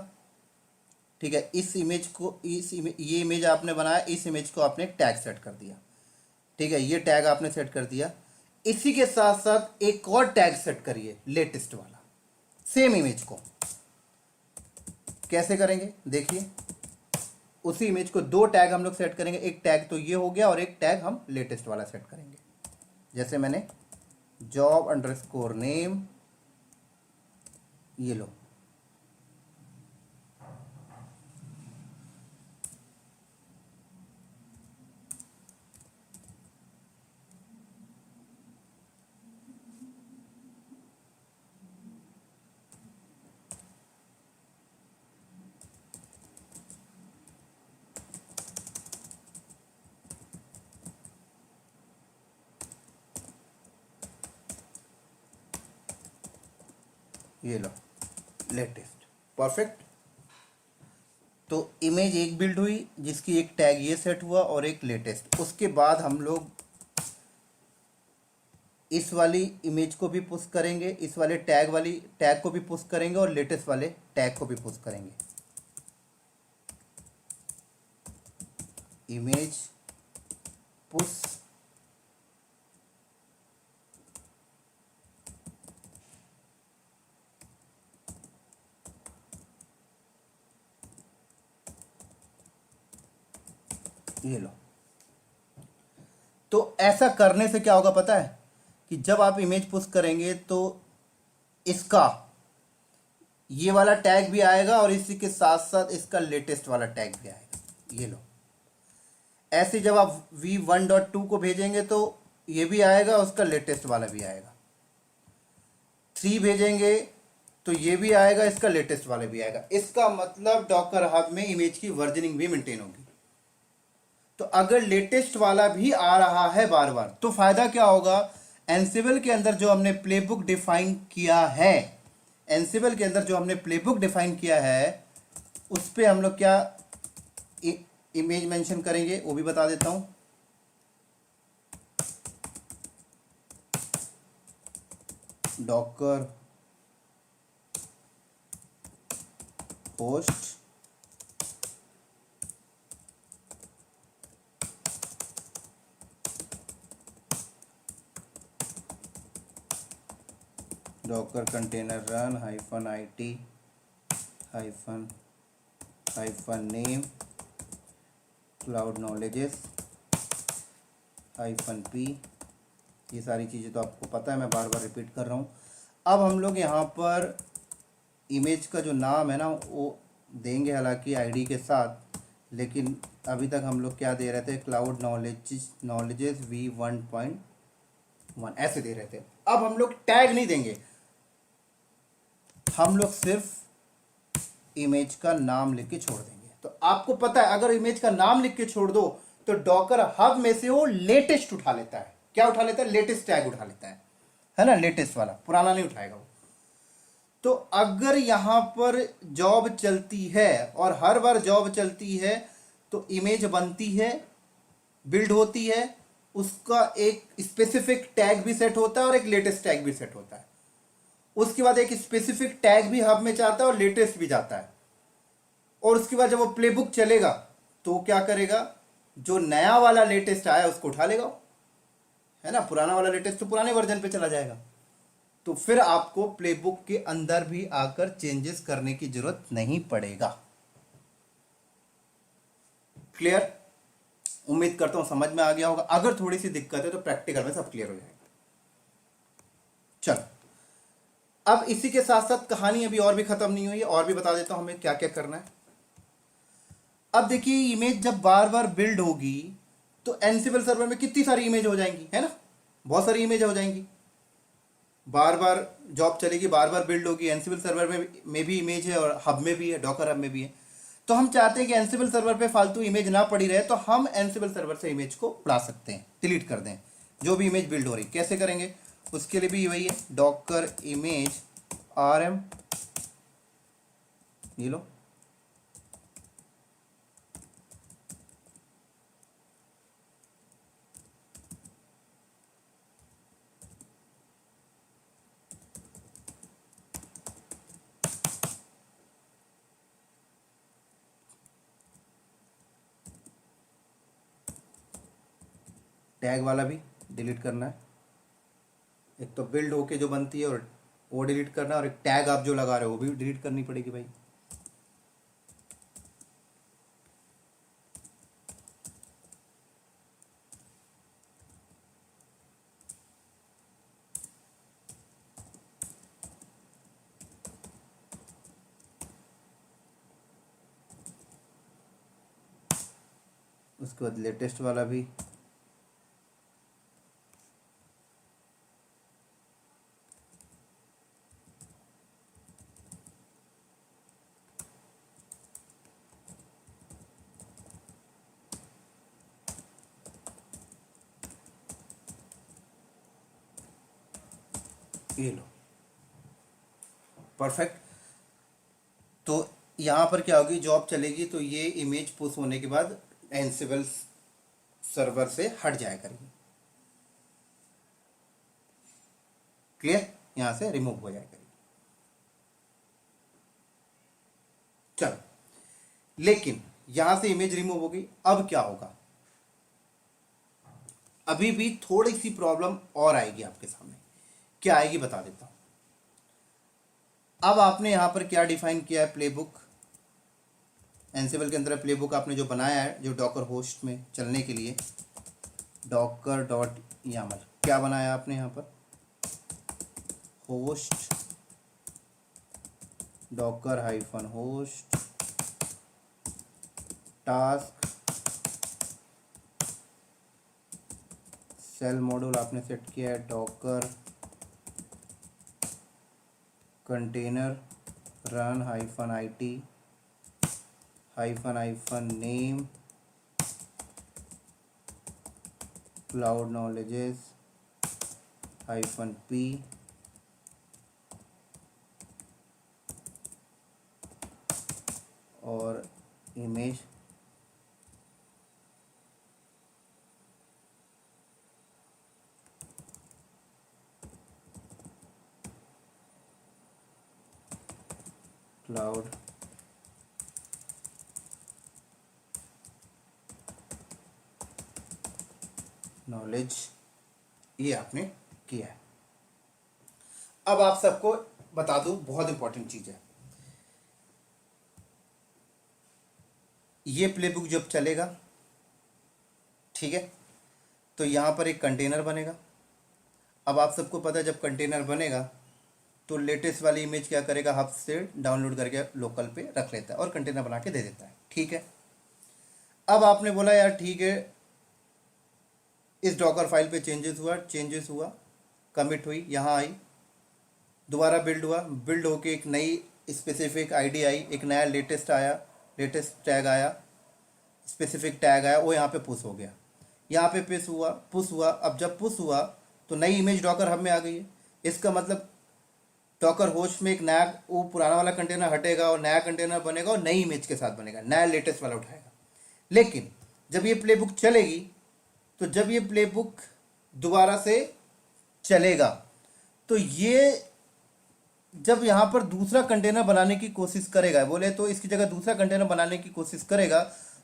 ठीक है, इस इमेज को ये इमेज आपने बनाया, इस इमेज को आपने टैग सेट कर दिया, ठीक है, ये टैग आपने सेट कर दिया। इसी के साथ साथ एक और टैग सेट करिए लेटेस्ट वाला, सेम इमेज को। कैसे करेंगे देखिए, उसी इमेज को दो टैग हम लोग सेट करेंगे, एक टैग तो ये हो गया और एक टैग हम लेटेस्ट वाला सेट करेंगे। जैसे मैंने जॉब अंडरस्कोर नेम, ये लो, ये लो लेटेस्ट, परफेक्ट। तो इमेज एक बिल्ड हुई जिसकी एक टैग ये सेट हुआ और एक लेटेस्ट। उसके बाद हम लोग इस वाली इमेज को भी पुश करेंगे, इस वाले टैग को भी पुश करेंगे और लेटेस्ट वाले टैग को भी पुश करेंगे। इमेज पुश ये लो। तो ऐसा करने से क्या होगा पता है? कि जब आप इमेज पुश करेंगे तो इसका ये वाला टैग भी आएगा और इसी के साथ साथ इसका लेटेस्ट वाला टैग भी आएगा। ये लो, ऐसे जब आप v1.2 को भेजेंगे तो ये भी आएगा, उसका लेटेस्ट वाला भी आएगा। 3 भेजेंगे तो ये भी आएगा, इसका लेटेस्ट वाला भी आएगा। इसका मतलब डॉकर हब में इमेज की वर्जनिंग भी मेंटेन होगी। तो अगर लेटेस्ट वाला भी आ रहा है बार बार तो फायदा क्या होगा? एनसिबल के अंदर जो हमने प्लेबुक डिफाइन किया है, एनसिबल के अंदर जो हमने प्लेबुक डिफाइन किया है उस पे हम लोग क्या इमेज मेंशन करेंगे वो भी बता देता हूं। Docker host Docker container run -it -name cloud knowledges -p। ये सारी चीज़ें तो आपको पता है, मैं बार बार रिपीट कर रहा हूँ। अब हम लोग यहाँ पर इमेज का जो नाम है ना वो देंगे हालांकि आईडी के साथ, लेकिन अभी तक हम लोग क्या दे रहे थे, क्लाउड नॉलेजेस v1.1 ऐसे दे रहे थे। अब हम लोग टैग नहीं देंगे, हम लोग सिर्फ इमेज का नाम लिख के छोड़ देंगे। तो आपको पता है अगर इमेज का नाम लिख के छोड़ दो तो डॉकर हब में से वो लेटेस्ट उठा लेता है। क्या उठा लेता है? लेटेस्ट टैग उठा लेता है ना, लेटेस्ट वाला, पुराना नहीं उठाएगा वो। तो अगर यहां पर जॉब चलती है और हर बार जॉब चलती है तो इमेज बनती है, बिल्ड होती है, उसका एक स्पेसिफिक टैग भी सेट होता है और एक लेटेस्ट टैग भी सेट होता है। उसके बाद एक स्पेसिफिक टैग भी हब में जाता है और लेटेस्ट भी जाता है। और उसके बाद जब वो प्लेबुक चलेगा तो वो क्या करेगा, जो नया वाला लेटेस्ट आया उसको उठा लेगा, है ना, पुराना वाला लेटेस्ट तो पुराने वर्जन पे चला जाएगा। तो फिर आपको प्लेबुक के अंदर भी आकर चेंजेस करने की जरूरत नहीं पड़ेगा। क्लियर? उम्मीद करता हूं समझ में आ गया होगा। अगर थोड़ी सी दिक्कत है तो प्रैक्टिकल में सब क्लियर हो जाएगा। चलो, अब इसी के साथ साथ कहानी अभी और भी खत्म नहीं हुई है, और भी बता देता हूं हमें क्या क्या करना है। अब देखिए, इमेज जब बार बार बिल्ड होगी तो एनसिबल सर्वर में कितनी सारी इमेज हो जाएंगी, है ना, बहुत सारी इमेज हो जाएंगी। बार बार जॉब चलेगी, बार बार बिल्ड होगी, एनसिबल सर्वर में भी इमेज है और हब में भी है, डॉकर हब में भी है। तो हम चाहते हैं कि एनसिबल सर्वर पे फालतू इमेज ना पड़ी रहे, तो हम एनसिबल सर्वर से इमेज को उड़ा सकते हैं, डिलीट कर दें जो भी इमेज बिल्ड हो रही। कैसे करेंगे? उसके लिए भी वही है, डॉकर इमेज rm, ये लो, टैग वाला भी डिलीट करना है। एक तो बिल्ड होके जो बनती है और वो डिलीट करना है, और एक टैग आप जो लगा रहे हो वो भी डिलीट करनी पड़ेगी भाई। उसके बाद लेटेस्ट वाला भी, ये लो, परफेक्ट। तो यहाँ पर क्या होगी, जॉब चलेगी तो ये इमेज पुश होने के बाद एनसिबल सर्वर से हट जाया करेगी। क्लियर? यहाँ से रिमूव हो जाया करेगी। चलो, लेकिन यहां से इमेज रिमूव हो गई, अब क्या होगा? अभी भी थोड़ी सी प्रॉब्लम और आएगी आपके सामने। क्या आएगी बता देता हूं। अब आपने यहां पर क्या डिफाइन किया है, प्लेबुक। एनसिबल के अंदर प्लेबुक आपने जो बनाया है, जो डॉकर होस्ट में चलने के लिए, डॉकर डॉट यामल, क्या बनाया आपने यहां पर, host Docker hyphen host task shell module आपने सेट किया है Docker container run hyphen IT hyphen name cloud knowledges -p और इमेज क्लाउड नॉलेज, ये आपने किया है। अब आप सबको बता दूं, बहुत इंपॉर्टेंट चीज है, ये प्लेबुक जब चलेगा, ठीक है, तो यहां पर एक कंटेनर बनेगा। अब आप सबको पता है जब कंटेनर बनेगा तो लेटेस्ट वाली इमेज क्या करेगा, हब से डाउनलोड करके लोकल पे रख लेता है और कंटेनर बना के दे देता है। ठीक है, अब आपने बोला यार ठीक है, इस डॉकर फाइल पे चेंजेस हुआ, कमिट हुई, यहाँ आई, दोबारा बिल्ड हुआ, बिल्ड होके एक नई स्पेसिफिक आईडी आई, एक नया लेटेस्ट आया, लेटेस्ट टैग आया, स्पेसिफिक टैग आया, वो यहाँ पे पुश हो गया, यहाँ पे पुश हुआ। अब जब पुश हुआ तो नई इमेज डॉकर हब में आ गई है। इसका मतलब डॉकर होस्ट में एक नया, वो पुराना वाला कंटेनर हटेगा और नया कंटेनर बनेगा और नई इमेज के साथ बनेगा, नया लेटेस्ट वाला उठाएगा। लेकिन जब ये प्लेबुक चलेगी, तो जब ये प्लेबुक दोबारा से चलेगा, तो ये जब यहाँ पर दूसरा कंटेनर बनाने की कोशिश करेगा, बोले तो इसकी जगह दूसरा कंटेनर बनाने की कोशिश करेगा,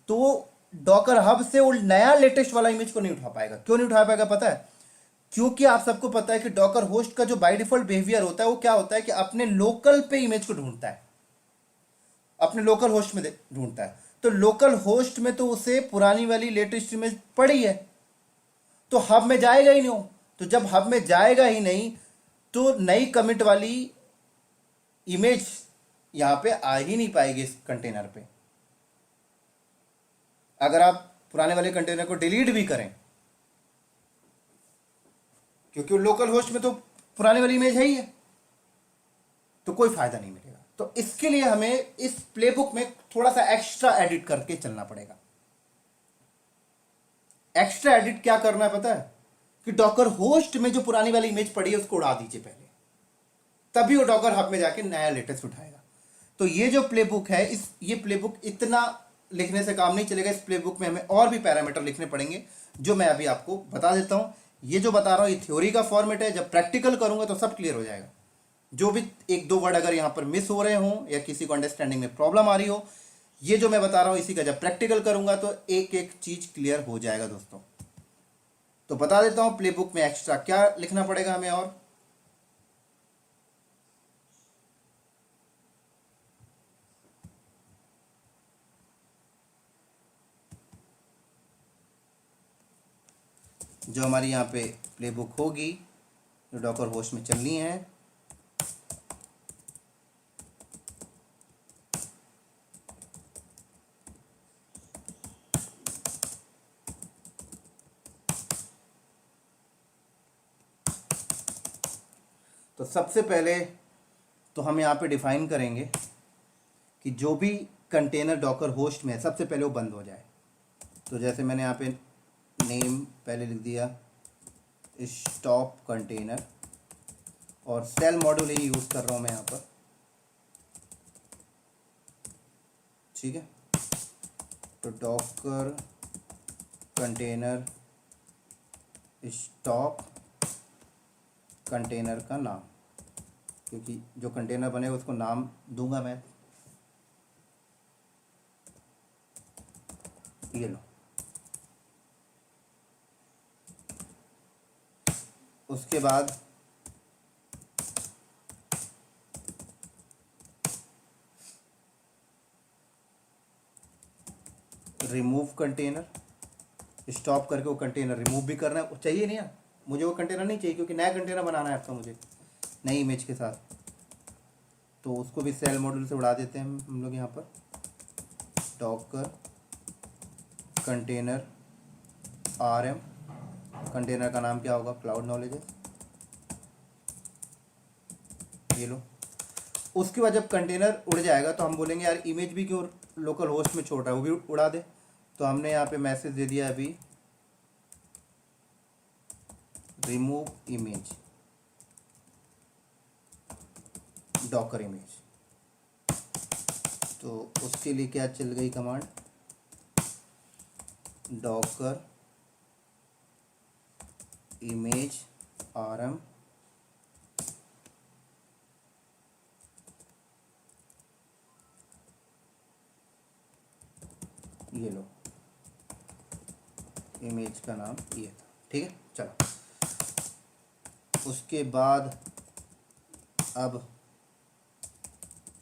तो वो डॉकर हब से वो नया लेटेस्ट वाला इमेज को नहीं उठा पाएगा। क्यों नहीं उठा पाएगा पता है? क्योंकि आप सबको पता है कि डॉकर होस्ट का जो बाय डिफॉल्ट बिहेवियर होता है वो क्या होता है कि अपने लोकल पे इमेज को ढूंढता है, अपने लोकल होस्ट में ढूंढता है। तो लोकल होस्ट में तो उसे पुरानी वाली लेटेस्ट इमेज पड़ी है, तो हब में जाएगा ही नहीं। तो जब हब में जाएगा ही नहीं, तो नई कमिट वाली इमेज यहां पे आ ही नहीं पाएगी इस कंटेनर पे। अगर आप पुराने वाले कंटेनर को डिलीट भी करें, क्योंकि लोकल होस्ट में तो पुराने वाली इमेज है ही है, तो कोई फायदा नहीं मिलेगा। तो इसके लिए हमें इस प्लेबुक में थोड़ा सा एक्स्ट्रा एडिट करके चलना पड़ेगा। एक्स्ट्रा एडिट क्या करना है पता है? कि डॉकर होस्ट में जो पुरानी वाली इमेज पड़ी है उसको उड़ा दीजिए पहले, तभी वो डॉकर हब में जाके नया लेटेस्ट उठाएगा। तो ये जो प्लेबुक है, ये प्लेबुक इतना लिखने से काम नहीं चलेगा। इस प्लेबुक में हमें और भी पैरामीटर लिखने पड़ेंगे, जो मैं अभी आपको बता देता हूं। ये जो बता रहा हूं ये थ्योरी का फॉर्मेट है, जब प्रैक्टिकल करूंगा तो सब क्लियर हो जाएगा। जो भी एक दो वर्ड अगर यहां पर मिस हो रहे हो या किसी को अंडरस्टैंडिंग में प्रॉब्लम आ रही हो, ये जो मैं बता रहा हूं इसी का जब प्रैक्टिकल करूंगा तो एक एक चीज क्लियर हो जाएगा दोस्तों। तो बता देता हूं प्लेबुक में एक्स्ट्रा क्या लिखना पड़ेगा हमें। और जो हमारी यहाँ पे प्लेबुक होगी, जो डॉकर होस्ट में चलनी है, तो सबसे पहले तो हम यहाँ पे डिफाइन करेंगे कि जो भी कंटेनर डॉकर होस्ट में है सबसे पहले वो बंद हो जाए। तो जैसे मैंने यहाँ पे नेम पहले लिख दिया स्टॉप कंटेनर, और सेल मॉड्यूल ही यूज़ कर रहा हूँ मैं यहाँ पर। ठीक है, तो डॉकर कंटेनर स्टॉप कंटेनर का नाम, क्योंकि जो कंटेनर बनेगा उसको नाम दूंगा मैं। ये लो, उसके बाद रिमूव कंटेनर, स्टॉप करके वो कंटेनर रिमूव भी करना है, चाहिए नहीं है मुझे, वो कंटेनर नहीं चाहिए क्योंकि नया कंटेनर बनाना है आपका मुझे नई इमेज के साथ। तो उसको भी सेल मॉड्यूल से उड़ा देते हैं हम लोग यहाँ पर। डॉकर कंटेनर RM, कंटेनर का नाम क्या होगा, क्लाउड नॉलेज है। ये लो, उसके बाद जब कंटेनर उड़ जाएगा तो हम बोलेंगे यार इमेज भी क्यों लोकल होस्ट में छोड़ रहा है, वो भी उड़ा दे। तो हमने यहाँ पे मैसेज दे दिया अभी रिमूव इमेज, डॉकर इमेज। तो उसके लिए क्या चल गई कमांड, डॉकर इमेज RM ये लो, इमेज का नाम ये था। ठीक है, चलो उसके बाद अब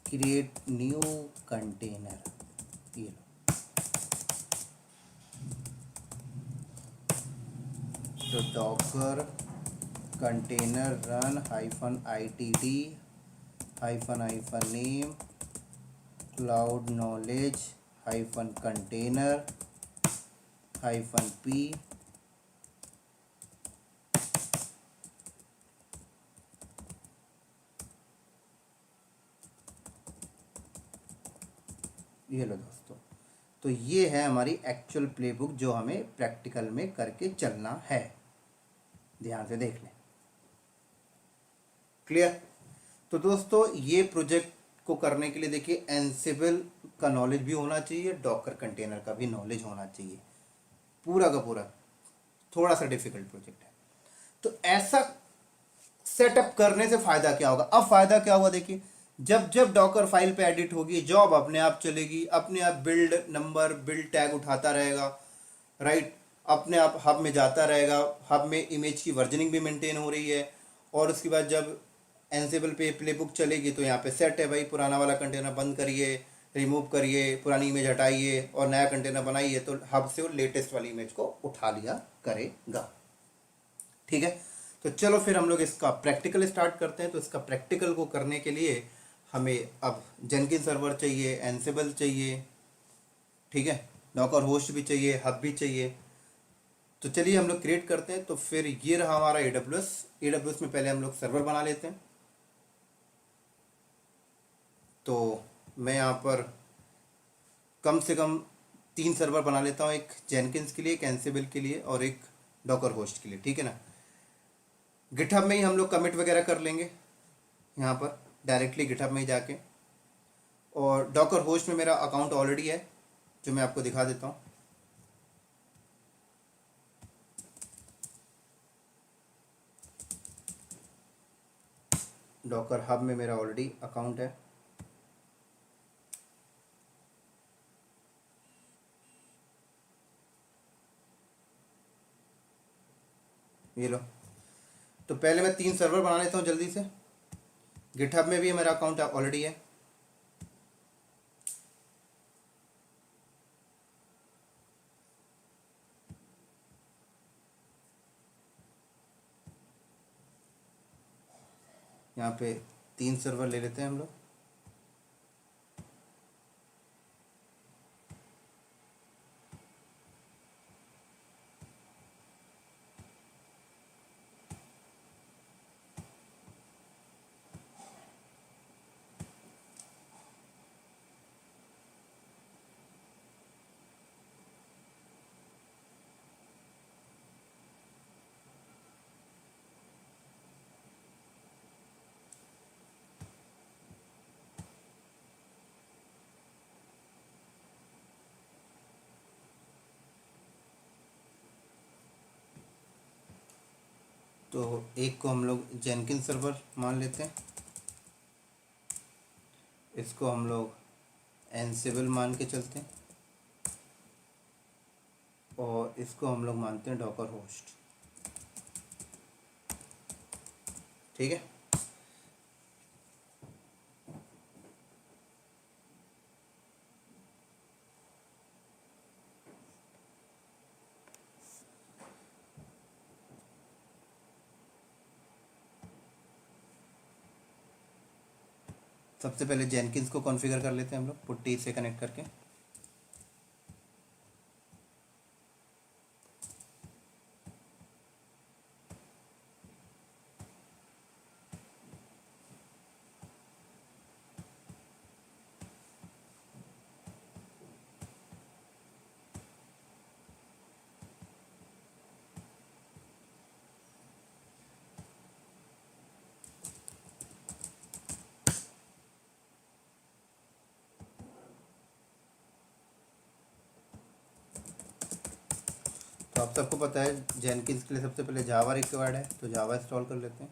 क्रिएट न्यू कंटेनर, ये लो, तो Docker container run -ITT hyphen name cloud knowledge hyphen container hyphen P ये लो दोस्तों। तो ये है हमारी एक्चुअल प्लेबुक जो हमें प्रैक्टिकल में करके चलना है। ध्यान से देख लें। क्लियर? तो दोस्तों ये प्रोजेक्ट को करने के लिए देखिए एनसिबल का नॉलेज भी होना चाहिए, डॉकर कंटेनर का भी नॉलेज होना चाहिए, पूरा का पूरा। थोड़ा सा डिफिकल्ट प्रोजेक्ट है। तो ऐसा सेटअप करने से फायदा क्या होगा? अब फायदा क्या हुआ देखिए, जब जब डॉकर फाइल पे एडिट होगी जॉब अपने आप चलेगी, अपने आप बिल्ड नंबर बिल्ड टैग उठाता रहेगा, राइट, अपने आप हब में जाता रहेगा, हब में इमेज की वर्जनिंग भी मेंटेन हो रही है। और उसके बाद जब एनसेबल पे प्लेबुक चलेगी तो यहाँ पे सेट है भाई, पुराना वाला कंटेनर बंद करिए, रिमूव करिए, पुरानी इमेज हटाइए और नया कंटेनर बनाइए, तो हब से वो लेटेस्ट वाली इमेज को उठा लिया करेगा। ठीक है, तो चलो फिर हम लोग इसका प्रैक्टिकल स्टार्ट करते हैं। तो इसका प्रैक्टिकल को करने के लिए हमें अब जेनकिन सर्वर चाहिए, एनसेबल चाहिए, ठीक है, डॉकर होस्ट भी चाहिए, हब भी चाहिए। तो चलिए हम लोग क्रिएट करते हैं। तो फिर ये रहा हमारा AWS में पहले हम लोग सर्वर बना लेते हैं। तो मैं यहाँ पर कम से कम 3 सर्वर बना लेता हूँ, एक जेनकिन्स के लिए, एक एनसेबल के लिए और एक डॉकर होस्ट के लिए, ठीक है ना। गिटहब में ही हम लोग कमिट वगैरह कर लेंगे, यहाँ पर डायरेक्टली गिटहब में ही जाके। और डॉकर होस्ट में मेरा अकाउंट ऑलरेडी है जो मैं आपको दिखा देता हूँ। डॉकर हब में मेरा ऑलरेडी अकाउंट है। ये लो। तो पहले मैं 3 सर्वर बना लेता हूँ जल्दी से। गिटहब में भी मेरा अकाउंट ऑलरेडी है। यहाँ पे 3 सर्वर ले लेते हैं हम लोग। तो एक को हम लोग जेनकिन सर्वर मान लेते हैं, इसको हम लोग एनसेबल मान के चलते हैं और इसको हम लोग मानते हैं डॉकर होस्ट। ठीक है, सबसे पहले जेनकिन्स को कॉन्फ़िगर कर लेते हैं हम लोग पुट्टी से कनेक्ट करके। तो आप सबको पता है जेनकिन्स के लिए सबसे पहले जावा रिक्वायर्ड है, तो जावा इंस्टॉल कर लेते हैं।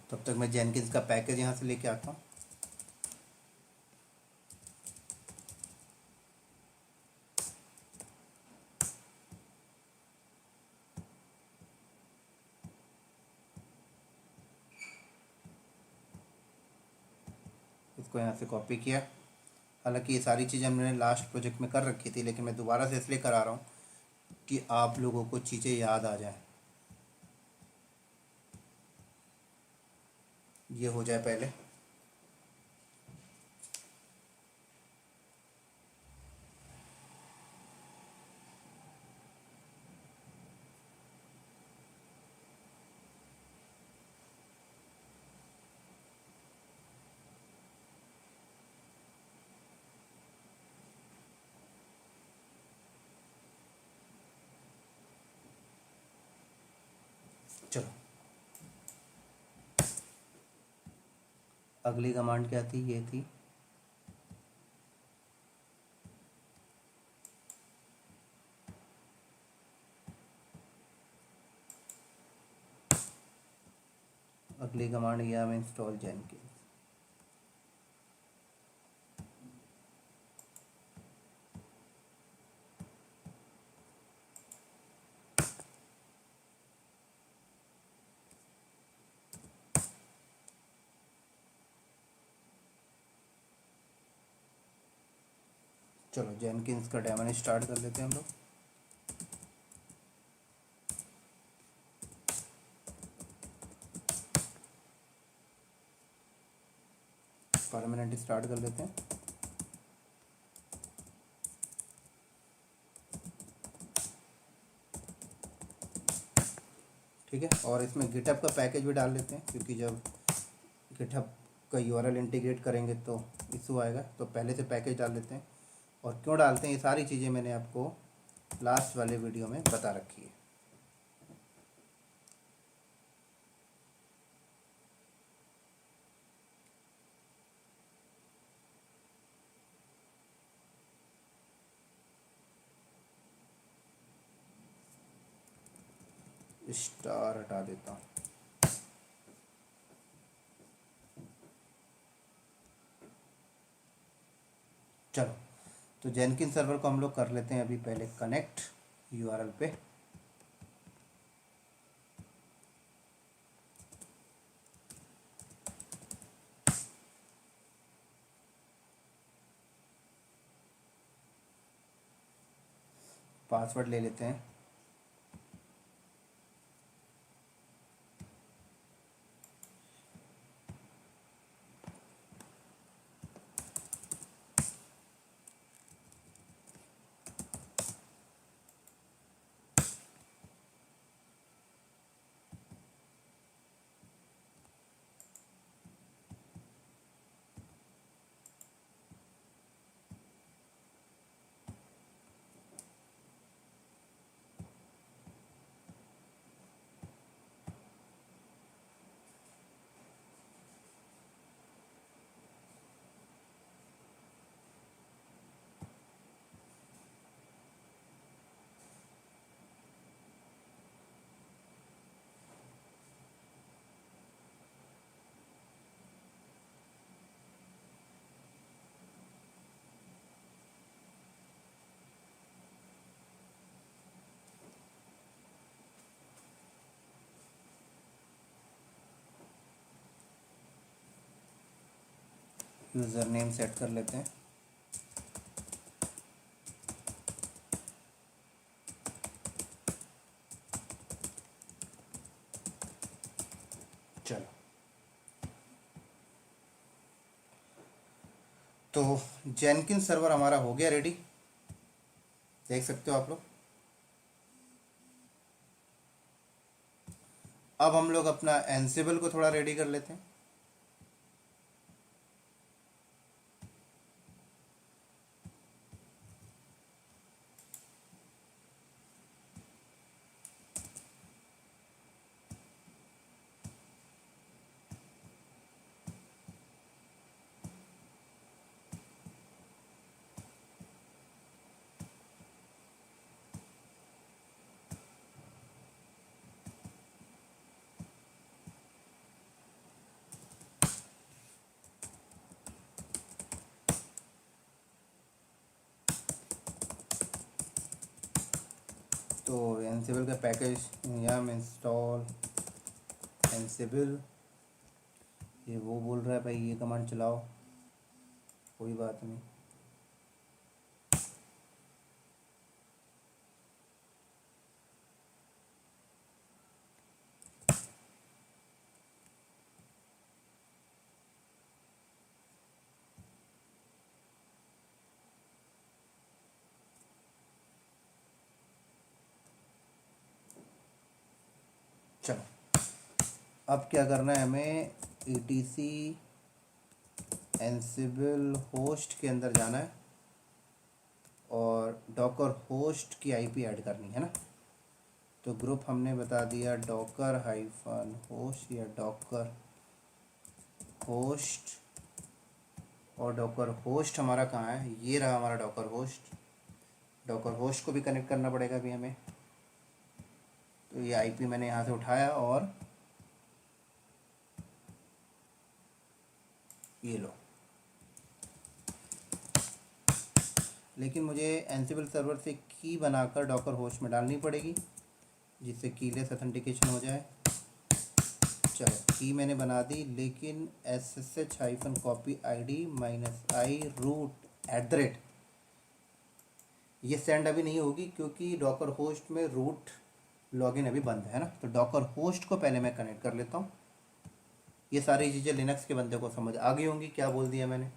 तब तक मैं जेनकिंस का पैकेज यहाँ से लेके आता हूँ। इसको यहाँ से कॉपी किया। हालांकि ये सारी चीज़ें हमने लास्ट प्रोजेक्ट में कर रखी थी, लेकिन मैं दोबारा से इसलिए करा रहा हूँ कि आप लोगों को चीज़ें याद आ जाए। ये हो जाए पहले। चलो, अगली कमांड क्या थी? ये थी अगली कमांड किया हमें इंस्टॉल जेनकिंस। चलो जेनकिंस का डेमो स्टार्ट कर लेते हैं हम लोग। परमानेंट स्टार्ट कर लेते हैं। ठीक है, और इसमें गिटहब का पैकेज भी डाल लेते हैं, क्योंकि जब गिटहब का यूआरएल इंटीग्रेट करेंगे तो इशू आएगा। तो पहले से पैकेज डाल लेते हैं। और क्यों डालते हैं, ये सारी चीज़ें मैंने आपको लास्ट वाले वीडियो में बता रखी है। स्टार हटा देता हूँ। चलो, तो जेनकिन सर्वर को हम लोग कर लेते हैं अभी पहले कनेक्ट यूआरएल पे। पासवर्ड ले लेते हैं। यूज़र नेम सेट कर लेते हैं। चलो, तो जेनकिन सर्वर हमारा हो गया रेडी, देख सकते हो आप लोग। अब हम लोग अपना एंसिबल को थोड़ा रेडी कर लेते हैं। तो एनसिबल का पैकेज यम इंस्टॉल एनसिबल, ये वो बोल रहा है भाई ये कमांड चलाओ, कोई बात नहीं। चलो अब क्या करना है हमें, etc एनसिबल होस्ट के अंदर जाना है और डॉकर होस्ट की आईपी ऐड करनी है ना। तो ग्रुप हमने बता दिया डॉकर हाइफन होस्ट या डॉकर होस्ट, और डॉकर होस्ट हमारा कहाँ है, ये रहा हमारा डॉकर होस्ट। डॉकर होस्ट को भी कनेक्ट करना पड़ेगा अभी हमें। तो ये आईपी मैंने यहाँ से उठाया और ये लो। लेकिन मुझे एनसिबल सर्वर से की बनाकर डॉकर होस्ट में डालनी पड़ेगी जिससे कीलेस ऑथेंटिकेशन हो जाए। चलो की मैंने बना दी, लेकिन SSH-copy-id -i root @ ये सेंड अभी नहीं होगी क्योंकि डॉकर होस्ट में रूट लॉगिन अभी बंद है ना। तो डॉकर होस्ट को पहले मैं कनेक्ट कर लेता हूँ। ये सारी चीज़ें लिनक्स के बंदे को समझ आ गई होंगी क्या बोल दिया मैंने।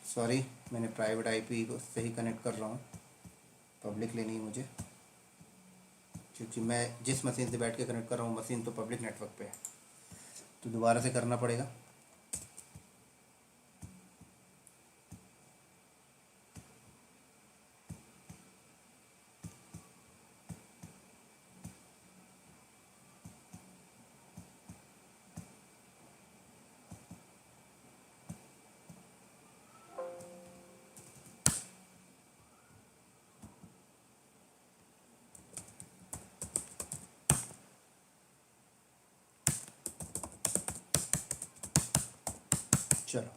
सॉरी, मैंने प्राइवेट आईपी को से ही कनेक्ट कर रहा हूँ, पब्लिक लेनी है मुझे, क्योंकि मैं जिस मशीन से बैठ के कनेक्ट कर रहा हूँ मशीन तो पब्लिक नेटवर्क पे है, तो दोबारा से करना पड़ेगा। चलो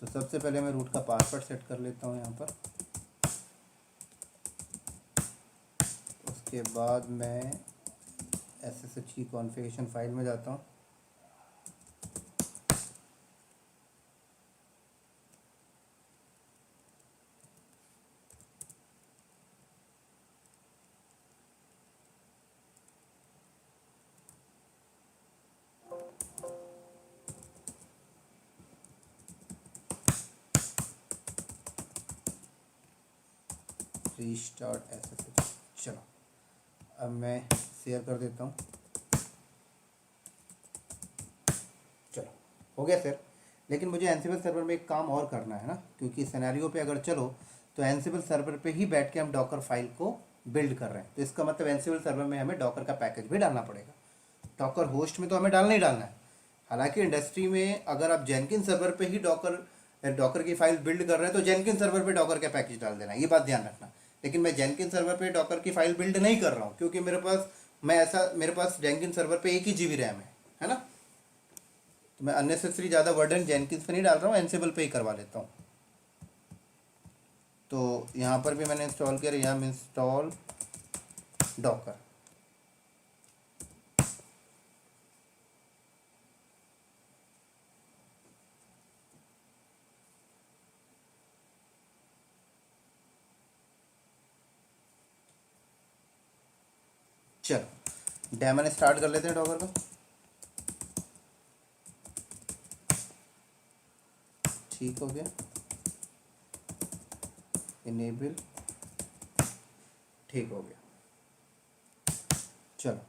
तो सबसे पहले मैं रूट का पासवर्ड सेट कर लेता हूँ यहाँ पर। उसके बाद मैं SSH की कॉन्फ़िगरेशन फाइल में जाता हूँ। Restart SSH। चलो अब मैं शेयर कर देता हूँ। चलो हो गया सर, लेकिन मुझे एनसिबल सर्वर में एक काम और करना है ना, क्योंकि सिनेरियो पे अगर चलो तो एनसिबल सर्वर पे ही बैठ के हम डॉकर फाइल को बिल्ड कर रहे हैं, तो इसका मतलब एनसिबल सर्वर में हमें डॉकर का पैकेज भी डालना पड़ेगा। डॉकर होस्ट में तो हमें डालना ही डालना है। हालांकि इंडस्ट्री में अगर आप जेनकिन सर्वर पे ही डॉकर की फाइल बिल्ड कर रहे हैं तो जेनकिन सर्वर पे डॉकर का पैकेज डाल देना, ये बात ध्यान रखना। लेकिन मैं जेनकिन सर्वर पे डॉकर की फाइल बिल्ड नहीं कर रहा हूँ, क्योंकि मेरे पास जेनकिन सर्वर पे 1 ही GB रैम है ना। तो मैं अननेसेसरी ज़्यादा वर्डन जेनकिंस पे नहीं डाल रहा हूँ, एनसिबल पे ही करवा लेता हूँ। तो यहाँ पर भी मैंने इंस्टॉल किया यम इंस्टॉल डॉकर। चलो डेमन स्टार्ट कर लेते हैं डॉकर का। ठीक हो गया, इनेबल, ठीक हो गया। चलो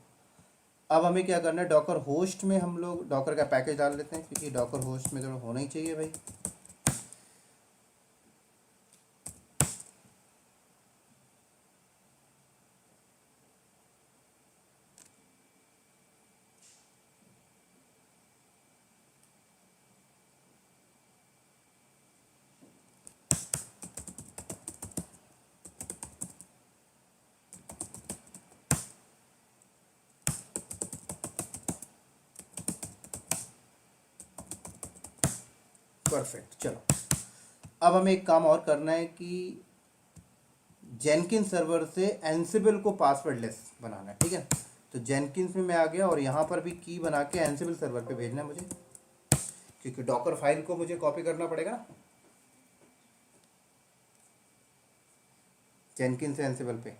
अब हमें क्या करना है, डॉकर होस्ट में हम लोग डॉकर का पैकेज डाल लेते हैं, क्योंकि डॉकर होस्ट में तो होना ही चाहिए भाई। परफेक्ट। चलो अब हमें एक काम और करना है कि जेनकिन सर्वर से एंसिबल को पासवर्डलेस बनाना है, ठीक है। तो जेनकिन्स में मैं आ गया और यहाँ पर भी की बना के एंसिबल सर्वर पे भेजना है मुझे, क्योंकि डॉकर फाइल को मुझे कॉपी करना पड़ेगा ना जेनकिन से एंसिबल पे।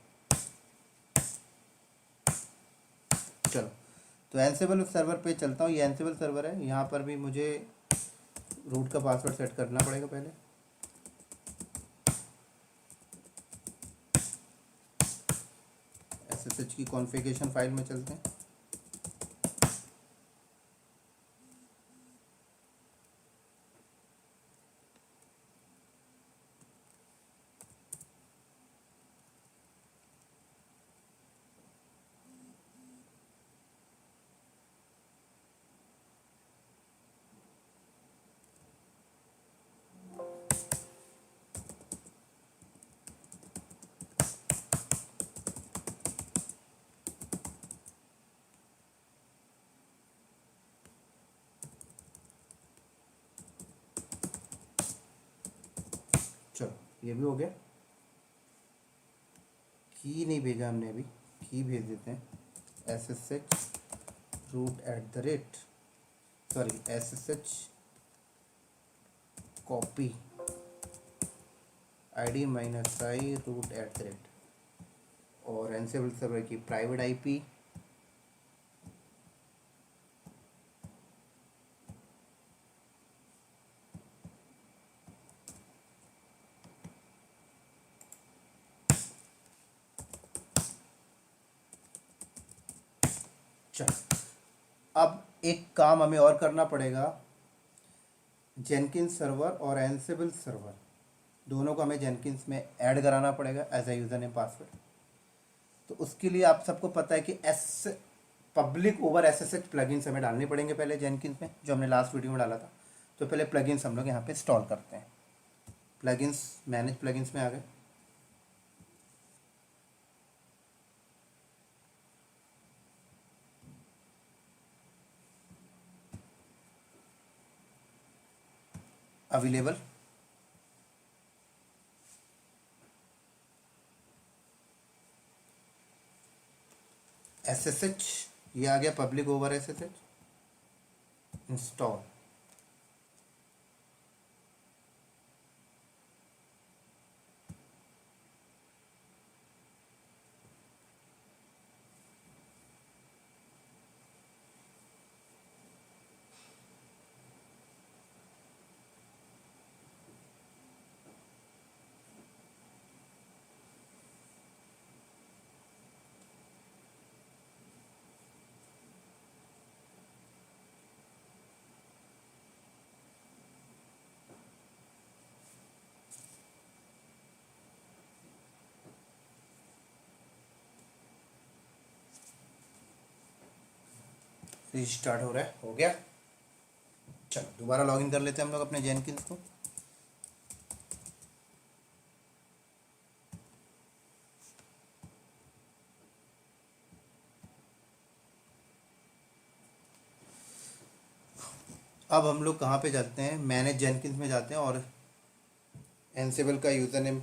चलो तो एंसिबल सर्वर पे चलता हूँ। ये एंसिबल सर्वर है, यहाँ पर भी मुझे रूट का पासवर्ड सेट करना पड़ेगा पहले। एसएसएच की कॉन्फ़िगरेशन फाइल में चलते हैं। चलो ये भी हो गया। की नहीं भेजा हमने अभी, की भेज देते हैं। SSH root@, sorry SSH copy ID -i root@, और एंसिबल सर्वर की प्राइवेट IP चल। अब एक काम हमें और करना पड़ेगा, जेनकिन्स सर्वर और एंसिबल सर्वर दोनों को हमें जेनकिन्स में ऐड कराना पड़ेगा as a user name password. तो उसके लिए आप सबको पता है कि पब्लिक ओवर SSH प्लगइन्स हमें डालने पड़ेंगे पहले जेनकिन्स में, जो हमने लास्ट वीडियो में डाला था। तो पहले प्लगइन्स हम लोग यहाँ पे इंस्टॉल करते हैं। प्लगइन्स, मैनेज प्लगइन्स में आ गए। अवेलेबल, SSH, ये आ गया public over SSH, install. Restart हो रहा है, हो गया। चलो दोबारा लॉगिन कर लेते हैं हम लोग अपने जेनकिन्स को। अब हम लोग कहाँ पे जाते हैं, मैनेज जेनकिन्स में जाते हैं और एंसिबल का user name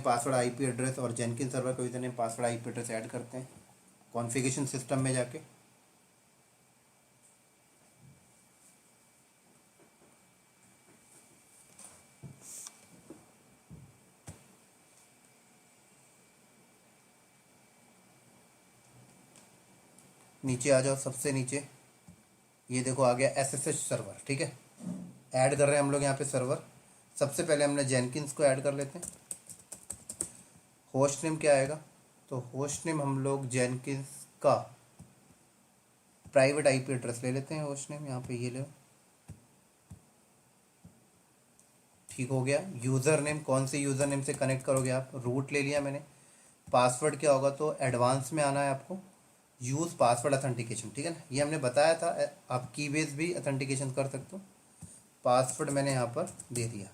password IP address और जेनकिन सर्वर का user name password IP address add करते हैं कॉन्फ़िगरेशन सिस्टम में जाके। नीचे आ जाओ, सबसे नीचे ये देखो आ गया SSH सर्वर, ठीक है। ऐड कर रहे हैं हम लोग यहाँ पे सर्वर। सबसे पहले हमने जेनकिन्स को ऐड कर लेते हैं। होस्ट नेम क्या आएगा, तो होस्ट नेम हम लोग जेनकिन्स का प्राइवेट IP एड्रेस ले लेते हैं। होस्ट नेम यहाँ पे ये लो, ठीक हो गया। यूज़र नेम, कौन से यूज़र नेम से कनेक्ट करोगे आप, रूट ले लिया मैंने। पासवर्ड क्या होगा, तो एडवांस में आना है आपको, यूज़ पासवर्ड अथेंटिकेशन, ठीक है ना, ये हमने बताया था। आप की बेस भी अथेंटिकेशन कर सकते हो। पासवर्ड मैंने यहाँ पर दे दिया।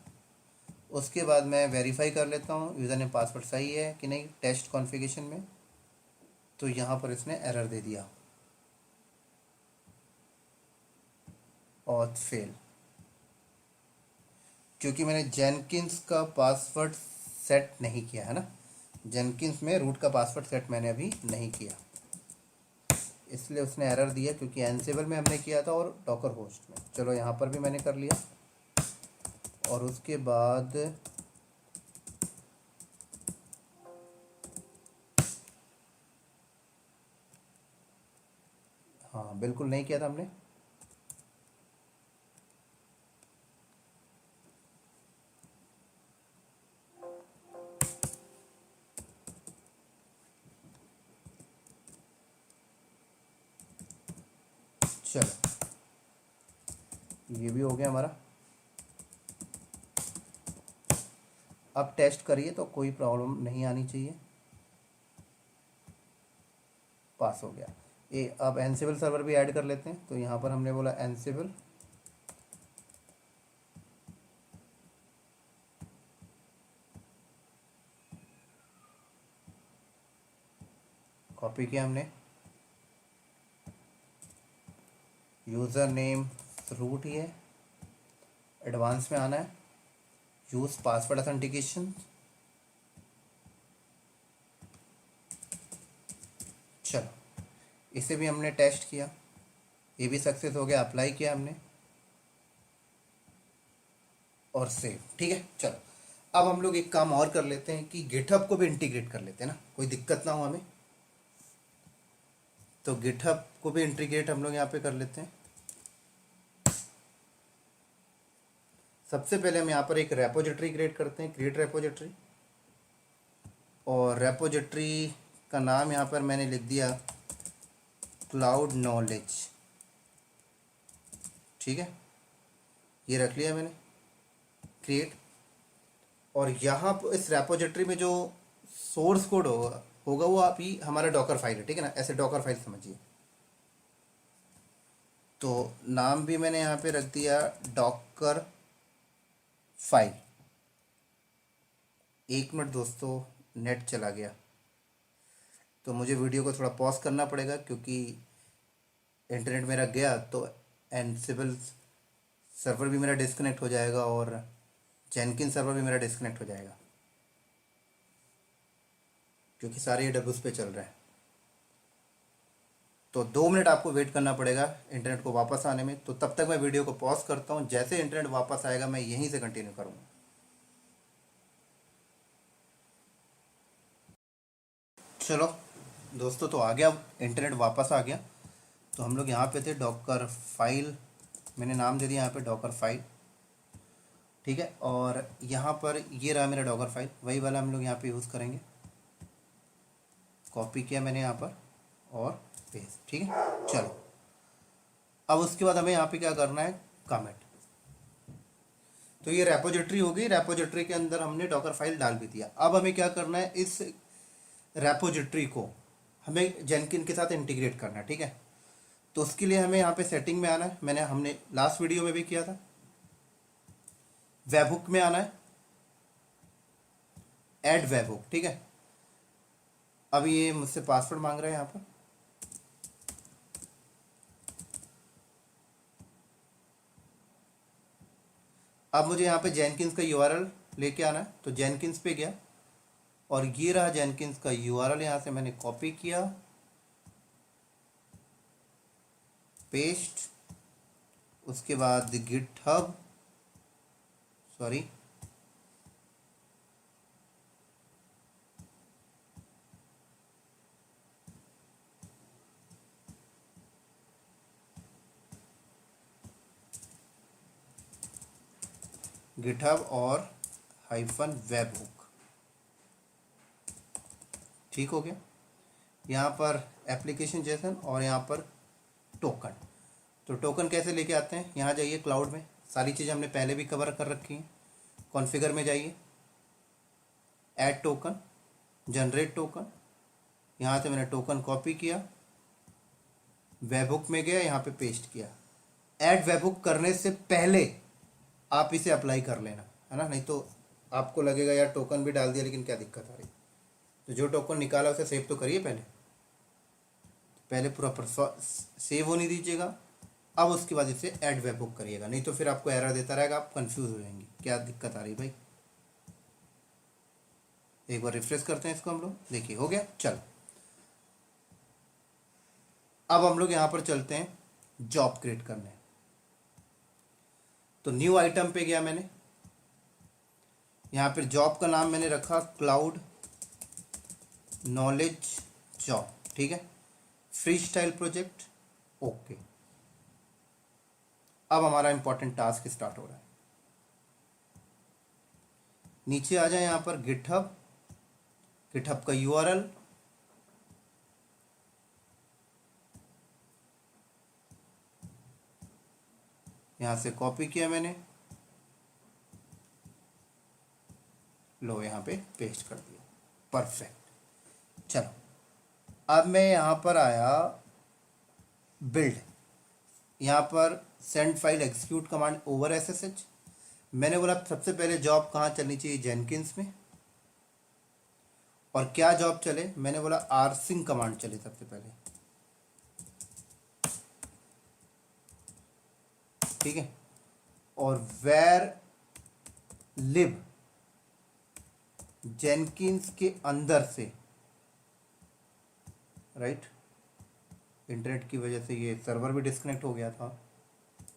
उसके बाद मैं वेरीफाई कर लेता हूँ यूज़र नेम पासवर्ड सही है कि नहीं टेस्ट कॉन्फ़िगरेशन में। तो यहाँ पर इसने एरर दे दिया, ऑथ फेल। क्योंकि मैंने जेनकिंस का पासवर्ड सेट नहीं किया है ना, जेनकिंस में रूट का पासवर्ड सेट मैंने अभी नहीं किया, इसलिए उसने एरर दिया, क्योंकि एनसेबल में हमने किया था और डॉकर होस्ट में। चलो यहाँ पर भी मैंने कर लिया। और उसके बाद हाँ बिल्कुल नहीं किया था हमने। चलो ये भी हो गया हमारा। अब टेस्ट करिए तो कोई प्रॉब्लम नहीं आनी चाहिए। पास हो गया। ये अब एनसेबल सर्वर भी ऐड कर लेते हैं। तो यहाँ पर हमने बोला एनसेबल, कॉपी किया हमने, यूज़र नेम रूट ही है, एडवांस में आना है, यूज़ पासवर्ड ऑथेंटिकेशन। चलो इसे भी हमने टेस्ट किया, ये भी सक्सेस हो गया, अप्लाई किया हमने और सेव। ठीक है। चलो अब हम लोग एक काम और कर लेते हैं कि गिटहब को भी इंटीग्रेट कर लेते हैं ना, कोई दिक्कत ना हो हमें। तो गिटहब को भी इंटीग्रेट हम लोग यहाँ पे कर लेते हैं। सबसे पहले हम यहाँ पर एक रेपोजिटरी क्रिएट करते हैं, क्रिएट रेपोजिटरी। और रेपोजिटरी का नाम यहाँ पर मैंने लिख दिया क्लाउड नॉलेज। ठीक है, ये रख लिया मैंने क्रिएट। और यहाँ पर इस रेपोजिटरी में जो सोर्स कोड होगा वो आप ही हमारा डॉकर फाइल है। ठीक है ना, ऐसे डॉकर फाइल समझिए। तो नाम भी मैंने यहाँ पे रख दिया डॉकर फाइल। एक मिनट दोस्तों, नेट चला गया तो मुझे वीडियो को थोड़ा पॉज करना पड़ेगा, क्योंकि इंटरनेट मेरा गया तो एनसेबल सर्वर भी मेरा डिस्कनेक्ट हो जाएगा और जेनकिन सर्वर भी मेरा डिस्कनेक्ट हो जाएगा, क्योंकि सारे AWS पे चल रहे हैं। तो 2 मिनट आपको वेट करना पड़ेगा इंटरनेट को वापस आने में। तो तब तक मैं वीडियो को पॉज करता हूँ, जैसे इंटरनेट वापस आएगा मैं यहीं से कंटिन्यू करूँगा। चलो दोस्तों, तो आ गया, इंटरनेट वापस आ गया। तो हम लोग यहाँ पे थे, डॉकर फाइल मैंने नाम दे दिया यहाँ पे डॉकर फाइल। ठीक है, और यहाँ पर ये रहा मेरा डॉकर फाइल, वही वाला हम लोग यहाँ पे यूज़ करेंगे। कॉपी किया मैंने यहाँ पर और पेस्ट। ठीक है, चलो अब उसके बाद हमें यहाँ पे क्या करना है, कमेंट। तो ये रेपोजिटरी होगी, रेपोजिटरी के अंदर हमने डॉकर फाइल डाल भी दिया। अब हमें क्या करना है, इस रेपोजिटरी को हमें जेनकिन के साथ इंटीग्रेट करना है। ठीक है, तो उसके लिए हमें यहाँ पे सेटिंग में आना है, हमने लास्ट वीडियो में भी किया था। वेबहुक में आना है, ऐड वेबहुक। ठीक है, अब ये मुझसे पासवर्ड मांग रहा है यहाँ पर। अब मुझे यहाँ पे जेनकिंस का यूआरएल लेके आना है। तो जेनकिंस पे गया और ये रहा जेनकिंस का यूआरएल, यहाँ से मैंने कॉपी किया, पेस्ट, उसके बाद गिटहब गिटहब और हाइफन वेबहुक। ठीक हो गया। यहाँ पर एप्लीकेशन जेसन और यहाँ पर टोकन। तो टोकन कैसे लेके आते हैं, यहाँ जाइए क्लाउड में, सारी चीज़ें हमने पहले भी कवर कर रखी हैं। कॉन्फ़िगर में जाइए, ऐड टोकन, जनरेट टोकन, यहाँ से मैंने टोकन कॉपी किया, वेबहुक में गया, यहाँ पे पेस्ट किया। ऐड वेबहुक करने से पहले आप इसे अप्लाई कर लेना, है ना, नहीं तो आपको लगेगा यार टोकन भी डाल दिया लेकिन क्या दिक्कत आ रही। तो जो टोकन निकाला उसे सेव तो करिए, पहले पूरा सेव होने दीजिएगा। अब उसके बाद इसे ऐड वेबहुक करिएगा, नहीं तो फिर आपको एरर देता रहेगा, आप कंफ्यूज हो जाएंगे क्या दिक्कत आ रही भाई। एक बार रिफ्रेश करते हैं इसको हम लोग, देखिए हो गया। चल अब हम लोग यहाँ पर चलते हैं जॉब क्रिएट करने। तो न्यू आइटम पे गया मैंने, यहाँ पर जॉब का नाम मैंने रखा क्लाउड नॉलेज जॉब, ठीक है, फ्री स्टाइल प्रोजेक्ट, ओके। अब हमारा इंपॉर्टेंट टास्क स्टार्ट हो रहा है। नीचे आ जाए यहाँ पर गिटहब, गिटहब का यूआरएल, यहाँ से कॉपी किया मैंने, लो यहाँ पे पेस्ट कर दिया, परफेक्ट। चलो अब मैं यहाँ पर आया बिल्ड, यहाँ पर send file execute command over SSH. मैंने बोला सबसे पहले जॉब कहाँ चलनी चाहिए, जेनकिंस में, और क्या जॉब चले, मैंने बोला आरसिंग कमांड चले सबसे पहले, ठीक है, और वेर लिव जेनकिंस के अंदर से, राइट, इंटरनेट की वजह से ये सर्वर भी डिस्कनेक्ट हो गया था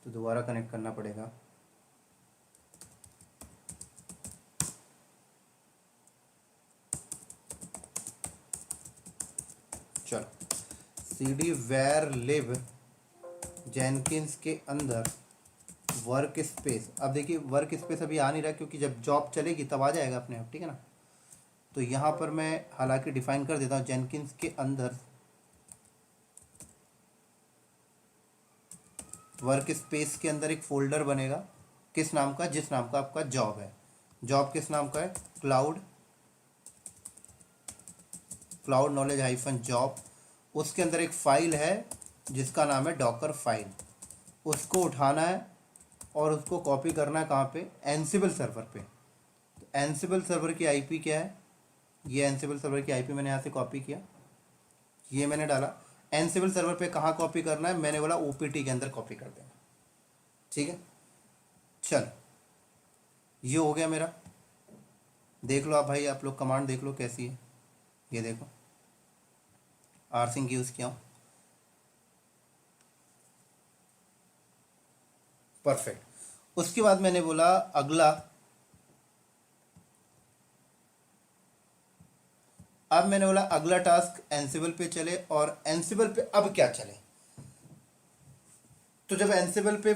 तो दोबारा कनेक्ट करना पड़ेगा। चलो cd वेर लिव जेनकिंस के अंदर वर्क स्पेस, अब देखिए वर्क स्पेस अभी आ नहीं रहा क्योंकि जब जॉब चलेगी तब आ जाएगा अपने आप, ठीक है ना। तो यहाँ पर मैं हालांकि डिफाइन कर देता हूँ जेनकिंस के अंदर वर्क स्पेस के अंदर एक फोल्डर बनेगा, किस नाम का, जिस नाम का आपका जॉब है। जॉब किस नाम का है, क्लाउड नॉलेज हाइफन जॉब। उसके अंदर एक फाइल है जिसका नाम है डॉकर फाइल, उसको उठाना है और उसको कॉपी करना है कहाँ पे, एनसिबल सर्वर पे। तो एनसिबल सर्वर की आईपी क्या है, ये एनसिबल सर्वर की आईपी मैंने यहाँ से कॉपी किया, ये मैंने डाला। एनसिबल सर्वर पे कहाँ कॉपी करना है, मैंने बोला ओपीटी के अंदर कॉपी कर देना, ठीक है। चल ये हो गया मेरा, देख लो आप भाई, आप लोग कमांड देख लो कैसी है, ये देखो आरसिंग यूज़ किया हूँ, परफेक्ट। उसके बाद मैंने बोला अगला, अब मैंने बोला अगला टास्क एनसिबल पे चले, और एनसिबल पे अब क्या चले। तो जब एनसिबल पे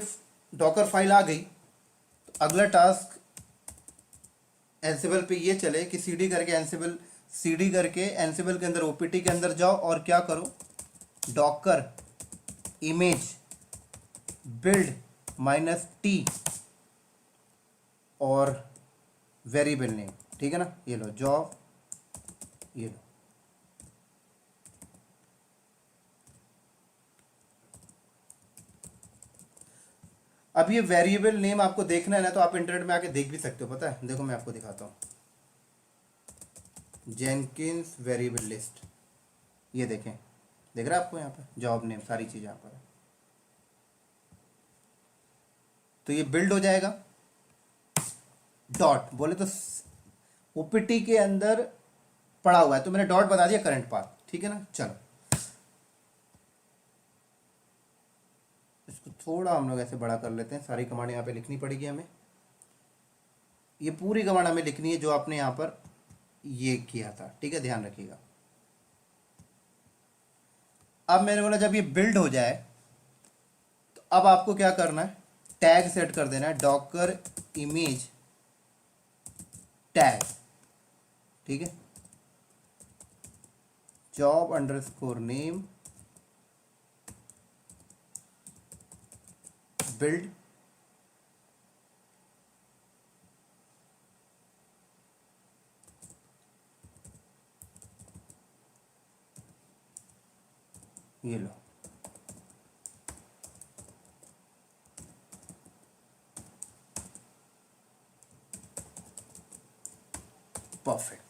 डॉकर फाइल आ गई तो अगला टास्क एनसिबल पे ये चले कि सीडी करके एनसिबल के अंदर ओपीटी के अंदर जाओ और क्या करो, डॉकर इमेज बिल्ड -t और वेरिएबल नेम, ठीक है ना। ये लो जॉब, ये लो, अब ये वेरिएबल नेम आपको देखना है ना तो आप इंटरनेट में आके देख भी सकते हो, पता है, देखो मैं आपको दिखाता हूँ, जेनकिंस वेरिएबल लिस्ट, ये देखें, देख रहा है आपको यहाँ पे जॉब नेम सारी चीज़ यहाँ पर है। तो ये बिल्ड हो जाएगा, डॉट बोले तो ओपीटी के अंदर पड़ा हुआ है तो मैंने डॉट बता दिया करंट पाथ, ठीक है ना। चलो इसको थोड़ा हम लोग ऐसे बड़ा कर लेते हैं, सारी कमांड यहाँ पे लिखनी पड़ेगी हमें, ये पूरी कमांड हमें लिखनी है जो आपने यहाँ पर ये किया था, ठीक है, ध्यान रखिएगा। अब मैंने बोला जब ये बिल्ड हो जाए तो अब आपको क्या करना है, टैग सेट कर देना है, डॉकर इमेज टैग, ठीक है, जॉब अंडरस्कोर नेम बिल्ड ये लो, परफेक्ट,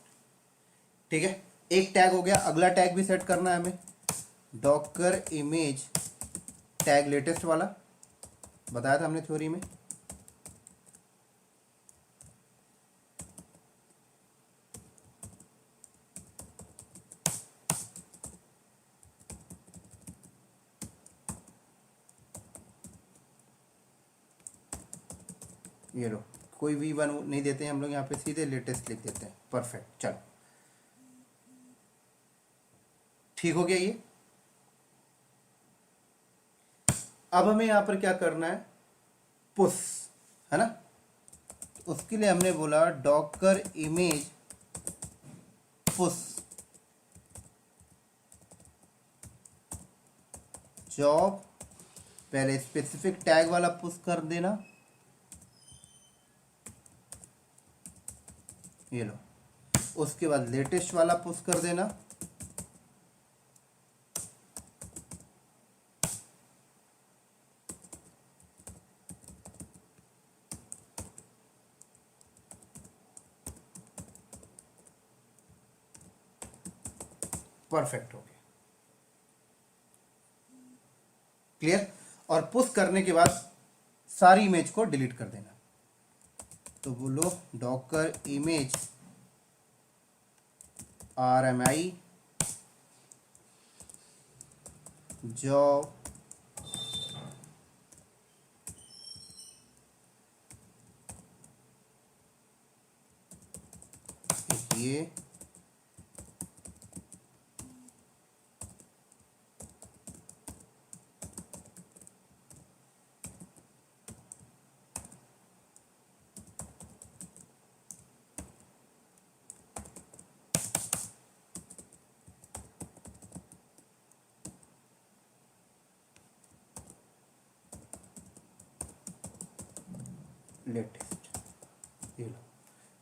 ठीक है। एक टैग हो गया, अगला टैग भी सेट करना है हमें, डॉकर इमेज टैग लेटेस्ट वाला, बताया था हमने थ्योरी में। ये लो, कोई V1 नहीं देते हैं हम लोग, यहाँ पे सीधे लेटेस्ट लिख देते हैं। परफेक्ट, चलो ठीक हो गया ये। अब हमें यहाँ पर क्या करना है, पुश, है ना। उसके लिए हमने बोला डॉकर इमेज पुश जॉब, पहले स्पेसिफिक टैग वाला पुश कर देना, ये लो। उसके बाद लेटेस्ट वाला पुश कर देना, परफेक्ट हो गया, क्लियर। और पुश करने के बाद सारी इमेज को डिलीट कर देना। तो बोलो डॉकर इमेज RMI जॉब ये लेटेस्ट, ये लो,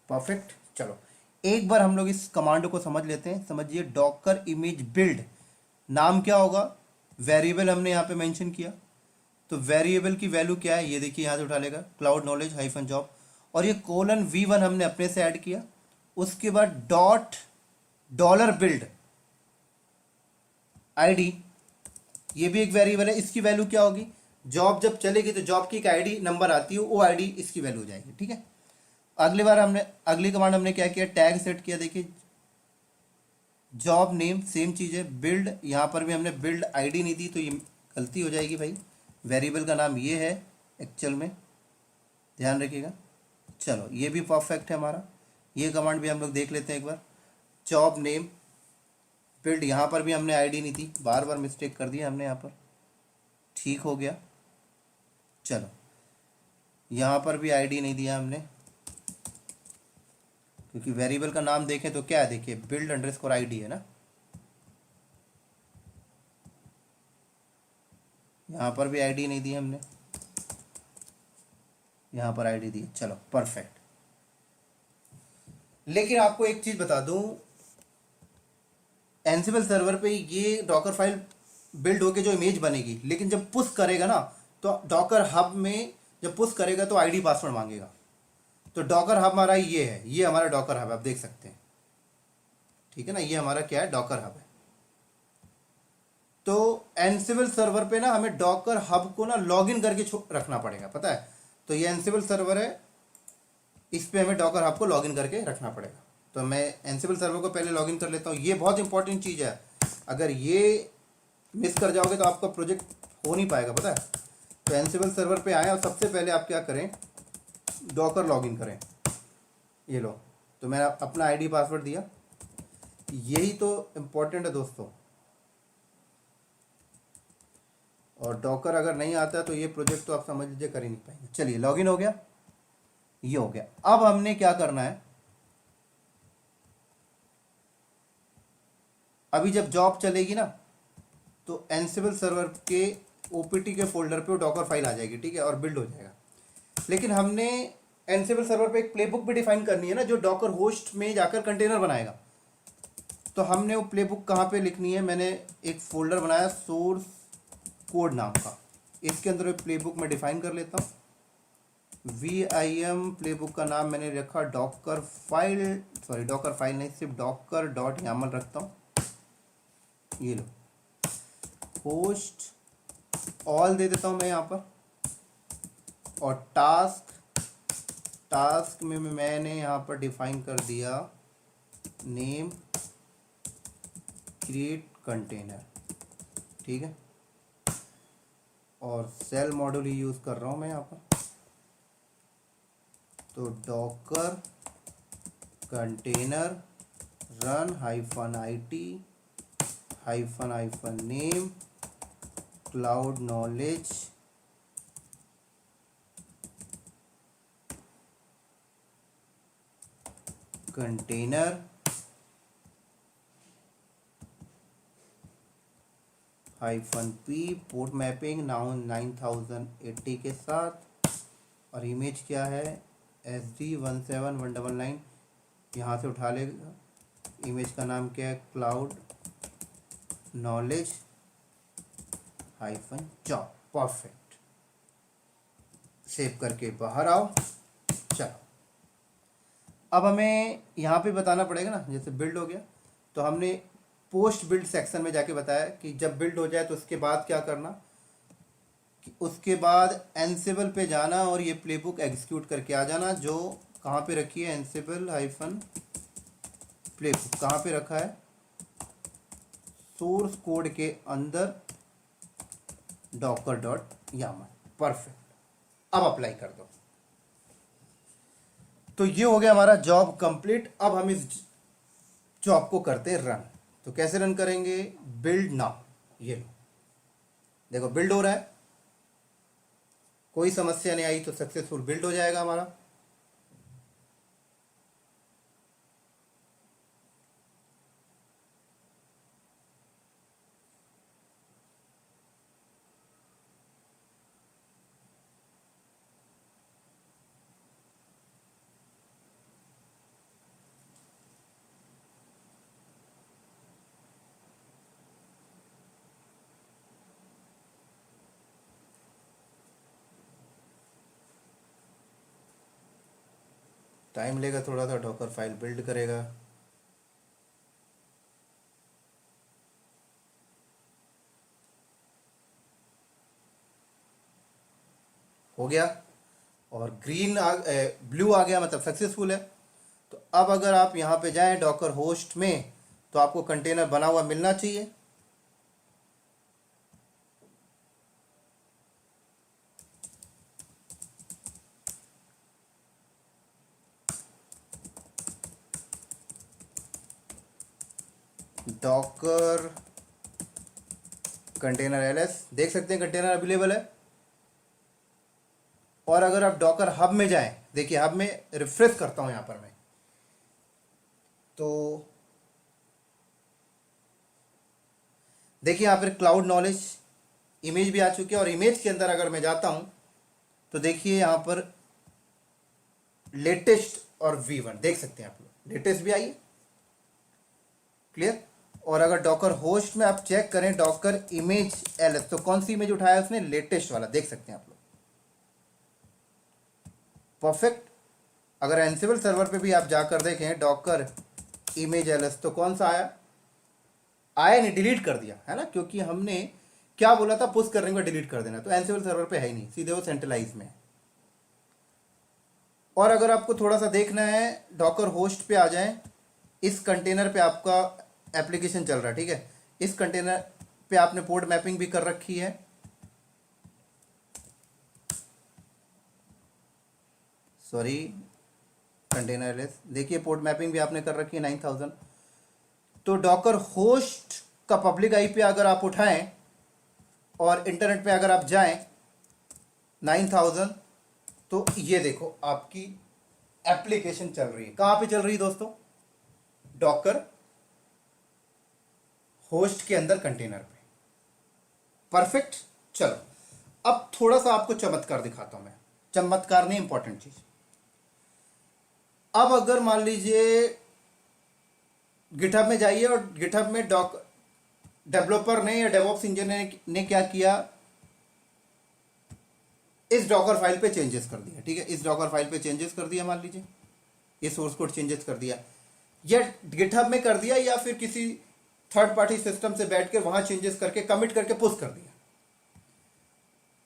परफेक्ट। चलो एक बार हम लोग इस कमांड को समझ लेते हैं। समझिए, डॉकर इमेज बिल्ड, नाम क्या होगा, वेरिएबल हमने यहाँ पे मेंशन किया, तो वेरिएबल की वैल्यू क्या है, ये देखिए यहाँ से उठा लेगा, क्लाउड नॉलेज हाइफन जॉब, और ये कोलन V1 हमने अपने से ऐड किया। उसके बाद डॉट डॉलर बिल्ड ID, ये भी एक वेरिएबल है, इसकी वैल्यू क्या होगी, जॉब जब चलेगी तो जॉब की एक ID नंबर आती है, वो ID इसकी वैल्यू हो जाएगी, ठीक है। अगली कमांड हमने क्या किया, टैग सेट किया। देखिए जॉब नेम सेम चीज़ है, बिल्ड, यहाँ पर भी हमने बिल्ड ID नहीं दी, तो ये गलती हो जाएगी भाई, वेरिएबल का नाम ये है एक्चुअल में, ध्यान रखिएगा। चलो ये भी परफेक्ट है हमारा, ये कमांड भी हम लोग देख लेते हैं एक बार। जॉब नेम बिल्ड, यहाँ पर भी हमने ID नहीं दी, बार बार मिस्टेक कर दिया हमने यहाँ पर, ठीक हो गया। चलो यहाँ पर भी ID नहीं दिया हमने, क्योंकि वेरिएबल का नाम देखें तो क्या है, देखिए बिल्ड अंडरस्कोर ID है ना, यहाँ पर भी ID नहीं दी हमने, यहाँ पर ID दी। चलो परफेक्ट। लेकिन आपको एक चीज बता दूं, एनसिबल सर्वर पे ये डॉकर फाइल बिल्ड होके जो इमेज बनेगी, लेकिन जब पुश करेगा ना, तो डॉकर हब में जब पुश करेगा तो ID पासवर्ड मांगेगा। तो डॉकर हब हमारा ये है, ये हमारा डॉकर हब, आप देख सकते हैं, ठीक है ना, ये हमारा क्या है, डॉकर हब है। तो एनसिबल सर्वर पे ना हमें डॉकर हब को ना लॉगिन करके रखना पड़ेगा, पता है। तो ये एनसिबल सर्वर है, इस पे हमें डॉकर हब को लॉगिन करके रखना पड़ेगा। तो मैं एनसिबल सर्वर को पहले लॉगिन कर लेता हूँ, ये बहुत इंपॉर्टेंट चीज़ है, अगर ये मिस कर जाओगे तो आपका प्रोजेक्ट हो नहीं पाएगा, पता है। तो एनसिबल सर्वर पे आए और सबसे पहले आप क्या करें, डॉकर लॉगिन करें, ये लो। तो मैंने अपना ID पासवर्ड दिया, यही तो इम्पोर्टेंट है दोस्तों। और डॉकर अगर नहीं आता है तो ये प्रोजेक्ट तो आप समझ लीजिए कर ही नहीं पाएंगे। चलिए लॉगिन हो गया, ये हो गया। अब हमने क्या करना है, अभी जब जॉब चलेगी ना, तो एनसिबल सर्वर के OPT के फोल्डर पे वो डॉकर फाइल आ जाएगी, ठीक है, और बिल्ड हो जाएगा। लेकिन हमने एनसिबल सर्वर पे एक प्लेबुक भी डिफाइन करनी है ना, जो डॉकर होस्ट में जाकर कंटेनर बनाएगा। तो हमने वो प्लेबुक कहाँ पे लिखनी है, मैंने एक फोल्डर बनाया सोर्स कोड नाम का, इसके अंदर प्लेबुक में डिफाइन कर लेता हूँ। VIM प्लेबुक का नाम मैंने रखा Docker file, sorry Docker file नहीं, सिर्फ डॉकर डॉट यामल रखता हूँ। ये लो, होस्ट ऑल दे देता हूँ मैं यहाँ पर, और टास्क में मैंने यहाँ पर डिफाइन कर दिया नेम क्रिएट कंटेनर, ठीक है। और सेल मॉड्यूल ही यूज़ कर रहा हूँ मैं यहाँ पर। तो Docker container run -it -name cloud knowledge container -p port mapping now 9080 के साथ। और इमेज क्या है, SD17199, यहाँ से उठा लेगा। इमेज का नाम क्या है, cloud knowledge -job. Perfect, save करके बाहर आओ। चलो अब हमें यहाँ पे बताना पड़ेगा ना, जैसे बिल्ड हो गया तो हमने पोस्ट बिल्ड सेक्शन में जाके बताया कि जब बिल्ड हो जाए तो उसके बाद क्या करना, कि उसके बाद एनसेबल पे जाना और ये प्लेबुक एग्जीक्यूट करके आ जाना, जो कहाँ पे रखी है, एनसेबल -प्लेबुक कहाँ पे रखा है, सोर्स कोड के अंदर docker.yaml। परफेक्ट, अब अप्लाई कर दो। तो ये हो गया हमारा जॉब कंप्लीट। अब हम इस जॉब को करते रन। तो कैसे रन करेंगे, बिल्ड नाउ, ये लो देखो बिल्ड हो रहा है, कोई समस्या नहीं आई तो सक्सेसफुल बिल्ड हो जाएगा हमारा। टाइम लेगा थोड़ा सा, डॉकर फाइल बिल्ड करेगा। हो गया, और ग्रीन ब्लू आ गया, मतलब सक्सेसफुल है। तो अब अगर आप यहाँ पे जाएं डॉकर होस्ट में, तो आपको कंटेनर बना हुआ मिलना चाहिए। डॉकर कंटेनर ls देख सकते हैं, कंटेनर अवेलेबल है। और अगर आप डॉकर हब में जाएं, देखिए हब में रिफ्रेश करता हूं यहां पर मैं, तो देखिए यहां पर क्लाउड नॉलेज इमेज भी आ चुकी है। और इमेज के अंदर अगर मैं जाता हूं तो देखिए यहां पर लेटेस्ट और V1 देख सकते हैं आप लोग, लेटेस्ट भी आई है, क्लियर। और अगर डॉकर होस्ट में आप चेक करें डॉकर इमेज ls, तो कौन सी इमेज उठाया उसने, लेटेस्ट वाला, देख सकते हैं आप लोग। परफेक्ट। अगर एनसिबल सर्वर पे भी आप जाकर देखें डॉकर इमेज ls, तो कौन सा आया, आया नहीं, डिलीट कर दिया है ना, क्योंकि हमने क्या बोला था, पुश करने को डिलीट कर देना। तो एनसिबल सर्वर पे है ही नहीं, सीधे वो सेंट्रलाइज में है। और अगर आपको थोड़ा सा देखना है, डॉकर होस्ट पे आ जाएं, इस कंटेनर पे आपका एप्लीकेशन चल रहा है, ठीक है। इस कंटेनर पे आपने पोर्ट मैपिंग भी कर रखी है, सॉरी कंटेनर ls, देखिए पोर्ट मैपिंग भी आपने कर रखी है 9000। तो डॉकर होस्ट का पब्लिक आईपी अगर आप उठाएं और इंटरनेट पे अगर आप जाएं 9000, तो ये देखो आपकी एप्लीकेशन चल रही है। कहां पे चल रही है दोस्तों, डॉकर होस्ट के अंदर कंटेनर पे। परफेक्ट। चलो अब थोड़ा सा आपको चमत्कार दिखाता हूं मैं, चमत्कार नहीं, इंपॉर्टेंट चीज। अब अगर मान लीजिए गिटहब में जाइए और गिटहब में डेवलपर ने या डेवऑप्स इंजीनियर ने क्या किया, इस डॉकर फाइल पे चेंजेस कर दिया, ठीक है। इस डॉकर फाइल पे चेंजेस कर दिया, मान लीजिए ये सोर्स कोड चेंजेस कर दिया, या गिटहब में कर दिया, या फिर किसी थर्ड पार्टी सिस्टम से बैठ के वहां चेंजेस करके कमिट करके पुश कर दिया।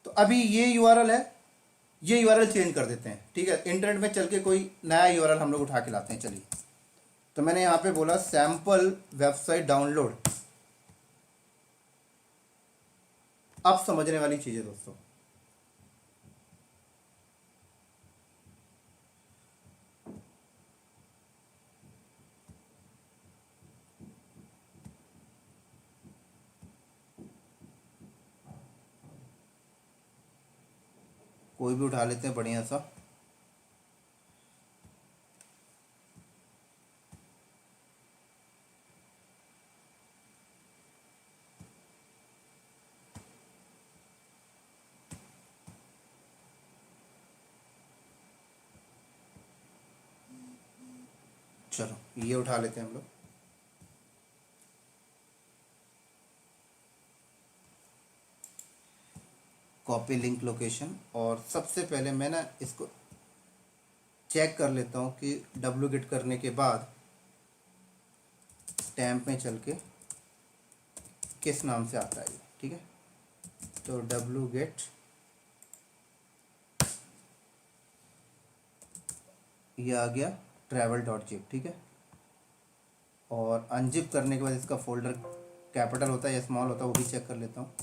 तो अभी ये यूआरएल है, ये यूआरएल चेंज कर देते हैं। ठीक है, इंटरनेट में चल के कोई नया यूआरएल हम लोग उठा के लाते हैं। चलिए, तो मैंने यहाँ पे बोला सैम्पल वेबसाइट डाउनलोड। अब समझने वाली चीज़ है दोस्तों, कोई भी उठा लेते हैं बढ़िया सा। चलो ये उठा लेते हैं हम लोग। कॉपी लिंक लोकेशन, और सबसे पहले मैं ना इसको चेक कर लेता हूँ कि डब्लू गेट करने के बाद टैम्प में चल के किस नाम से आता है ये। ठीक है, तो डब्लू गेट, ये आ गया ट्रैवल डॉट जिप। ठीक है, और अनजिप करने के बाद इसका फोल्डर कैपिटल होता है या स्मॉल होता है वो भी चेक कर लेता हूँ।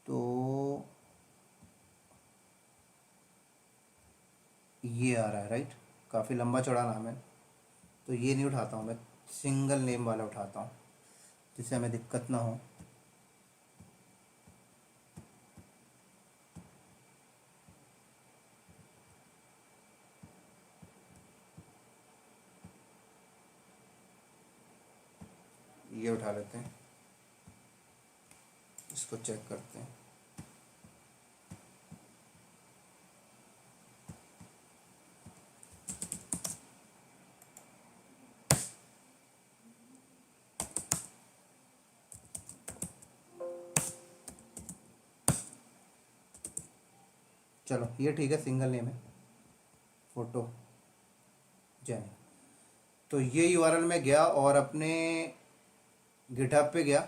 तो ये आ रहा है, राइट। काफ़ी लंबा चौड़ा नाम है, तो ये नहीं उठाता हूँ मैं, सिंगल नेम वाला उठाता हूँ जिससे हमें दिक्कत ना हो। ये उठा लेते हैं, इसको चेक करते हैं। चलो ये ठीक है, सिंगल नेम है, फोटो जैन। तो ये यूआरएल में गया और अपने गिटहब पे गया,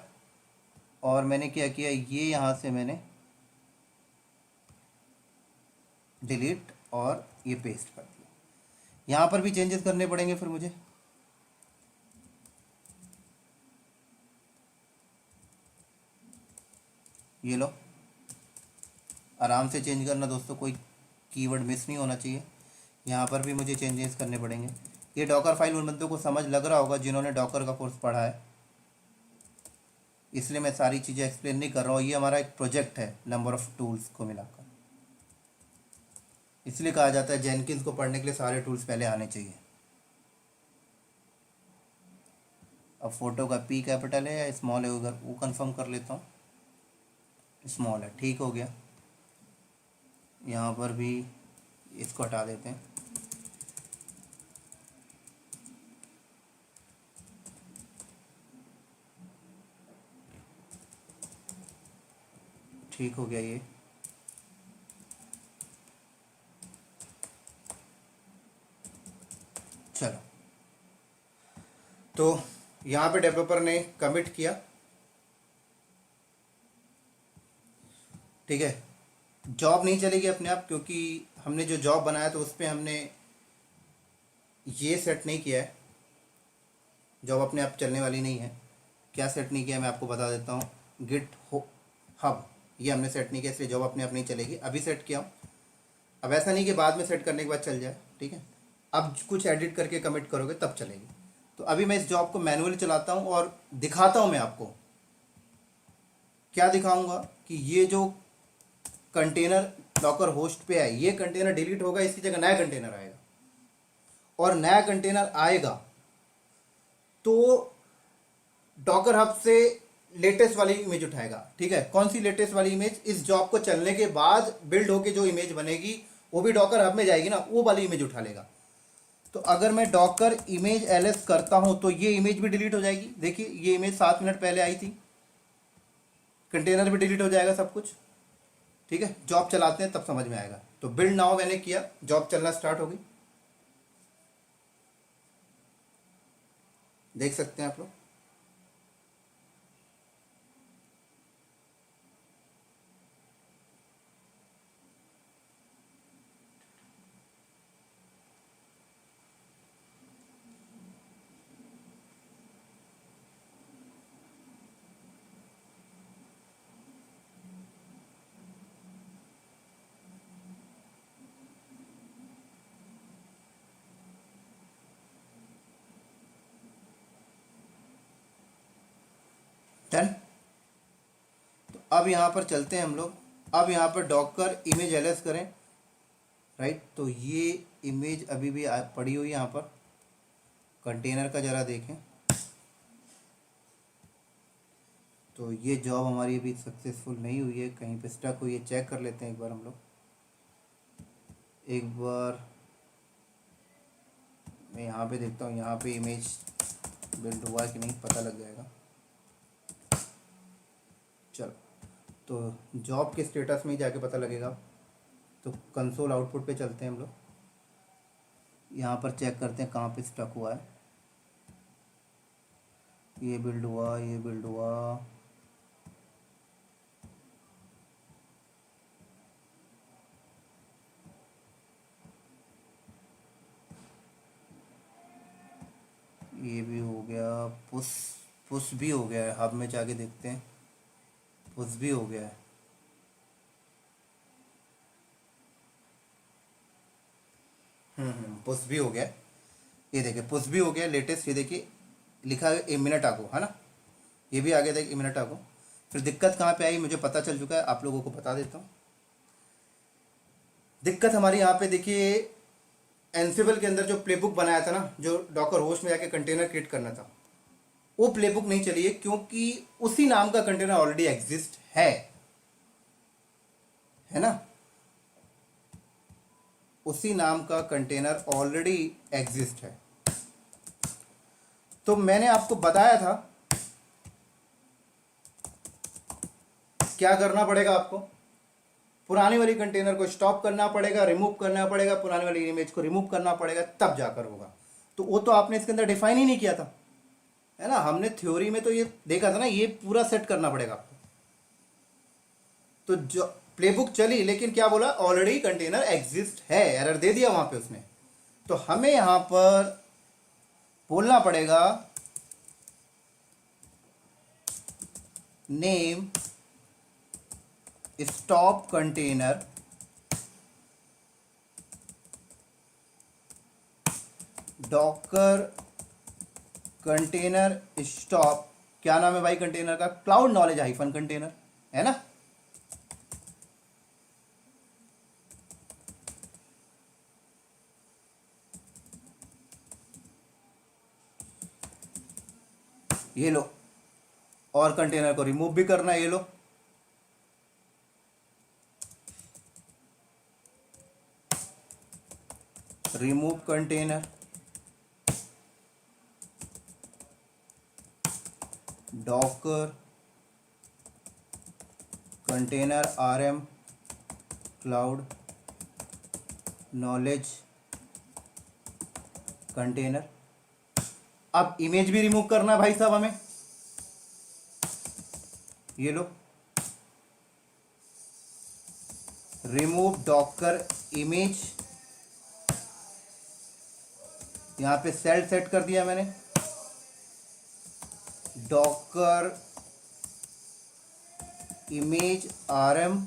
और मैंने क्या किया, ये यहाँ से मैंने डिलीट और ये पेस्ट कर दिया। यहाँ पर भी चेंजेस करने पड़ेंगे फिर मुझे। ये लो, आराम से चेंज करना दोस्तों, कोई कीवर्ड मिस नहीं होना चाहिए। यहाँ पर भी मुझे चेंजेस करने पड़ेंगे। ये डॉकर फाइल उन बंदों को समझ लग रहा होगा जिन्होंने डॉकर का कोर्स पढ़ा है, इसलिए मैं सारी चीज़ें एक्सप्लेन नहीं कर रहा हूँ। ये हमारा एक प्रोजेक्ट है नंबर ऑफ़ टूल्स को मिलाकर, इसलिए कहा जाता है जेनकिंस को पढ़ने के लिए सारे टूल्स पहले आने चाहिए। अब फोटो का पी कैपिटल है या स्मॉल है उधर वो कंफर्म कर लेता हूँ, स्मॉल है, ठीक हो गया। यहाँ पर भी इसको हटा देते हैं। ठीक हो गया ये। चलो, तो यहाँ पे डेवलपर ने कमिट किया। ठीक है, जॉब नहीं चलेगी अपने आप, क्योंकि हमने जो जॉब बनाया तो उस पर हमने ये सेट नहीं किया है, जॉब अपने आप चलने वाली नहीं है। क्या सेट नहीं किया मैं आपको बता देता हूँ, गिट हब ये हमने सेट नहीं किया, इसलिए जॉब अपने आप नहीं चलेगी। अभी सेट किया हूँ, अब ऐसा नहीं कि बाद में सेट करने के बाद चल जाए। ठीक है, अब कुछ एडिट करके कमिट करोगे तब चलेगी। तो अभी मैं इस जॉब को मैनुअली चलाता हूँ और दिखाता हूँ मैं आपको। क्या दिखाऊंगा कि ये जो कंटेनर डॉकर होस्ट पे है, ये कंटेनर डिलीट होगा, इसकी जगह नया कंटेनर आएगा, और नया कंटेनर आएगा तो डॉकर हब से लेटेस्ट वाली इमेज उठाएगा। ठीक है, कौन सी लेटेस्ट वाली इमेज, इस जॉब को चलने के बाद बिल्ड होके जो इमेज बनेगी वो भी डॉकर हब में जाएगी ना, वो वाली इमेज उठा लेगा। तो अगर मैं डॉकर इमेज एलएस करता हूं तो ये इमेज भी डिलीट हो जाएगी। देखिए ये इमेज 7 मिनट पहले आई थी, कंटेनर भी डिलीट हो जाएगा, सब कुछ। ठीक है, जॉब चलाते हैं तब समझ में आएगा। तो बिल्ड नाउ मैंने किया, जॉब चलना स्टार्ट हो गई, देख सकते हैं आप लोग। डन। तो अब यहाँ पर चलते हैं हम लोग। अब यहाँ पर डॉकर इमेज एलएस करें, राइट। तो ये इमेज अभी भी पड़ी हुई है यहाँ पर। कंटेनर का ज़रा देखें, तो ये जॉब हमारी अभी सक्सेसफुल नहीं हुई है, कहीं पे स्टक हुई है। चेक कर लेते हैं एक बार हम लोग। एक बार मैं यहाँ पे देखता हूँ, यहाँ पे इमेज बिल्ड हुआ कि नहीं, पता लग जाएगा। चलो, तो जॉब के स्टेटस में ही जाके पता लगेगा। तो कंसोल आउटपुट पे चलते हैं हम लोग। यहाँ पर चेक करते हैं कहाँ पे स्टक हुआ है। ये बिल्ड हुआ, ये बिल्ड हुआ। ये भी हो गया। पुश पुश भी हो गया है। हब में जाके देखते हैं, पुश भी हो गया है। पुश भी हो गया है। ये देखिए पुश भी हो गया लेटेस्ट। ये देखिए लिखा है ए मिनट आगो, है ना। ये भी आ गया था ए मिनट आगो। फिर दिक्कत कहाँ पे आई मुझे पता चल चुका है, आप लोगों को बता देता हूँ। दिक्कत हमारी यहाँ पे देखिए, एनसिबल के अंदर जो प्लेबुक बनाया था ना, जो डॉकर होस्ट में जाके कंटेनर क्रिएट करना था, वो प्लेबुक नहीं चली है, क्योंकि उसी नाम का कंटेनर ऑलरेडी एग्जिस्ट है ना। उसी नाम का कंटेनर ऑलरेडी एग्जिस्ट है। तो मैंने आपको बताया था क्या करना पड़ेगा आपको। पुरानी वाली कंटेनर को स्टॉप करना पड़ेगा, रिमूव करना पड़ेगा, पुरानी वाली इमेज को रिमूव करना पड़ेगा, तब जाकर होगा। तो वो तो आपने इसके अंदर डिफाइन ही नहीं किया था, है ना। हमने थ्योरी में तो ये देखा था ना, ये पूरा सेट करना पड़ेगा आपको। तो जो प्लेबुक चली, लेकिन क्या बोला, ऑलरेडी कंटेनर एग्जिस्ट है, एरर दे दिया वहां पे उसने। तो हमें यहां पर बोलना पड़ेगा name stop container Docker container stop. क्या नाम है भाई कंटेनर का? क्लाउड नॉलेज हाइफन कंटेनर, है ना। ये लो, और कंटेनर को रिमूव भी करना है, ये लो। Remove container Docker container RM cloud knowledge container. अब इमेज भी रिमूव करना है भाई साहब हमें, ये लो। रिमूव डॉकर इमेज, यहां पे सेल सेट कर दिया मैंने। डॉकर इमेज आरएम,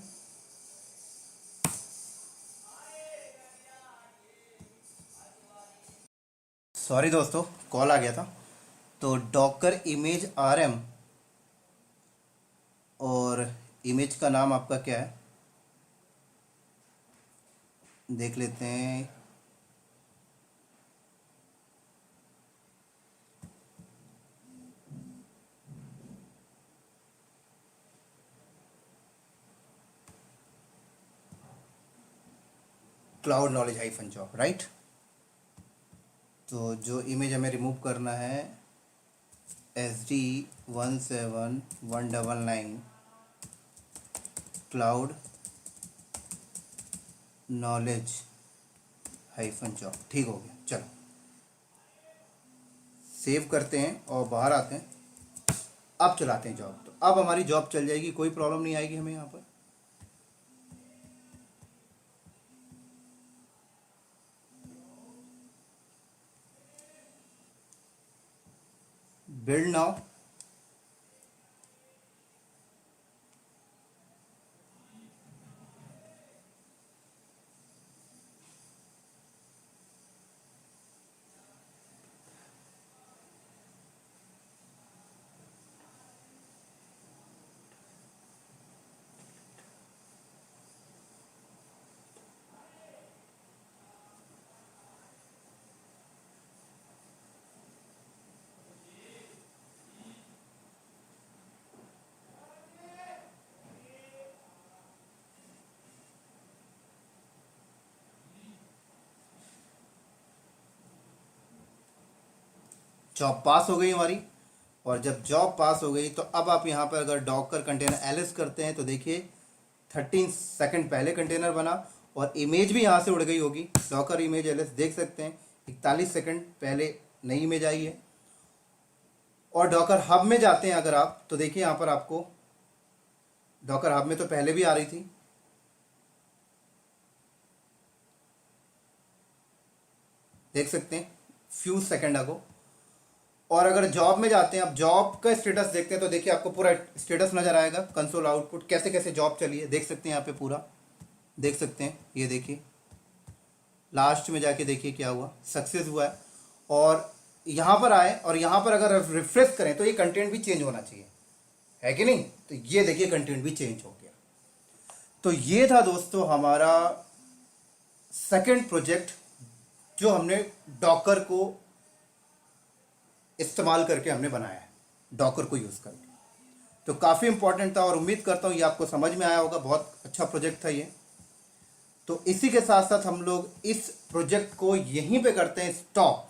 सॉरी दोस्तों कॉल आ गया था। तो डॉकर इमेज आरएम, और इमेज का नाम आपका क्या है देख लेते हैं। Cloud knowledge hyphen job, right. तो जो इमेज हमें रिमूव करना है SD17119 cloud knowledge hyphen job, ठीक हो गया। चलो सेव करते हैं और बाहर आते हैं। अब चलाते हैं जॉब। तो अब हमारी जॉब चल जाएगी, कोई प्रॉब्लम नहीं आएगी हमें यहाँ पर। बिल्ड नाउ, जॉब पास हो गई हमारी। और जब जॉब पास हो गई तो अब आप यहाँ पर अगर डॉकर कंटेनर एलिस करते हैं तो देखिए 13 सेकंड पहले कंटेनर बना और इमेज भी यहाँ से उड़ गई होगी। डॉकर इमेज एलिस देख सकते हैं 41 सेकंड पहले नई इमेज आई है। और डॉकर हब में जाते हैं अगर आप तो देखिए यहाँ पर आपको डॉकर हब में तो पहले भी आ रही थी, देख सकते हैं फ्यू सेकंड अगो। और अगर जॉब में जाते हैं, अब जॉब का स्टेटस देखते हैं तो देखिए आपको पूरा स्टेटस नजर आएगा, कंसोल आउटपुट कैसे कैसे जॉब चली है देख सकते हैं। यहाँ पे पूरा देख सकते हैं, ये देखिए लास्ट में जाके देखिए क्या हुआ, सक्सेस हुआ है। और यहाँ पर आए और यहाँ पर अगर रिफ्रेश करें तो ये कंटेंट भी चेंज होना चाहिए, है कि नहीं। तो ये देखिए कंटेंट भी चेंज हो गया। तो ये था दोस्तों हमारा सेकंड प्रोजेक्ट जो हमने डॉकर को इस्तेमाल करके हमने बनाया है, डॉकर को यूज़ करके। तो काफ़ी इंपॉर्टेंट था और उम्मीद करता हूँ ये आपको समझ में आया होगा। बहुत अच्छा प्रोजेक्ट था ये। तो इसी के साथ साथ हम लोग इस प्रोजेक्ट को यहीं पे करते हैं स्टॉप,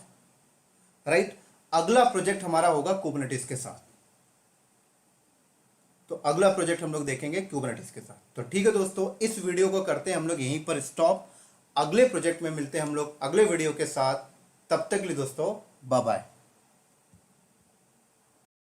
राइट। अगला प्रोजेक्ट हमारा होगा कुबरनेटिस के साथ। तो अगला प्रोजेक्ट हम लोग देखेंगे कुबरनेटिस के साथ। तो ठीक है दोस्तों, इस वीडियो को करते हैं हम लोग यहीं पर स्टॉप। अगले प्रोजेक्ट में मिलते हैं हम लोग अगले वीडियो के साथ। तब तक के लिए दोस्तों बाय बाय।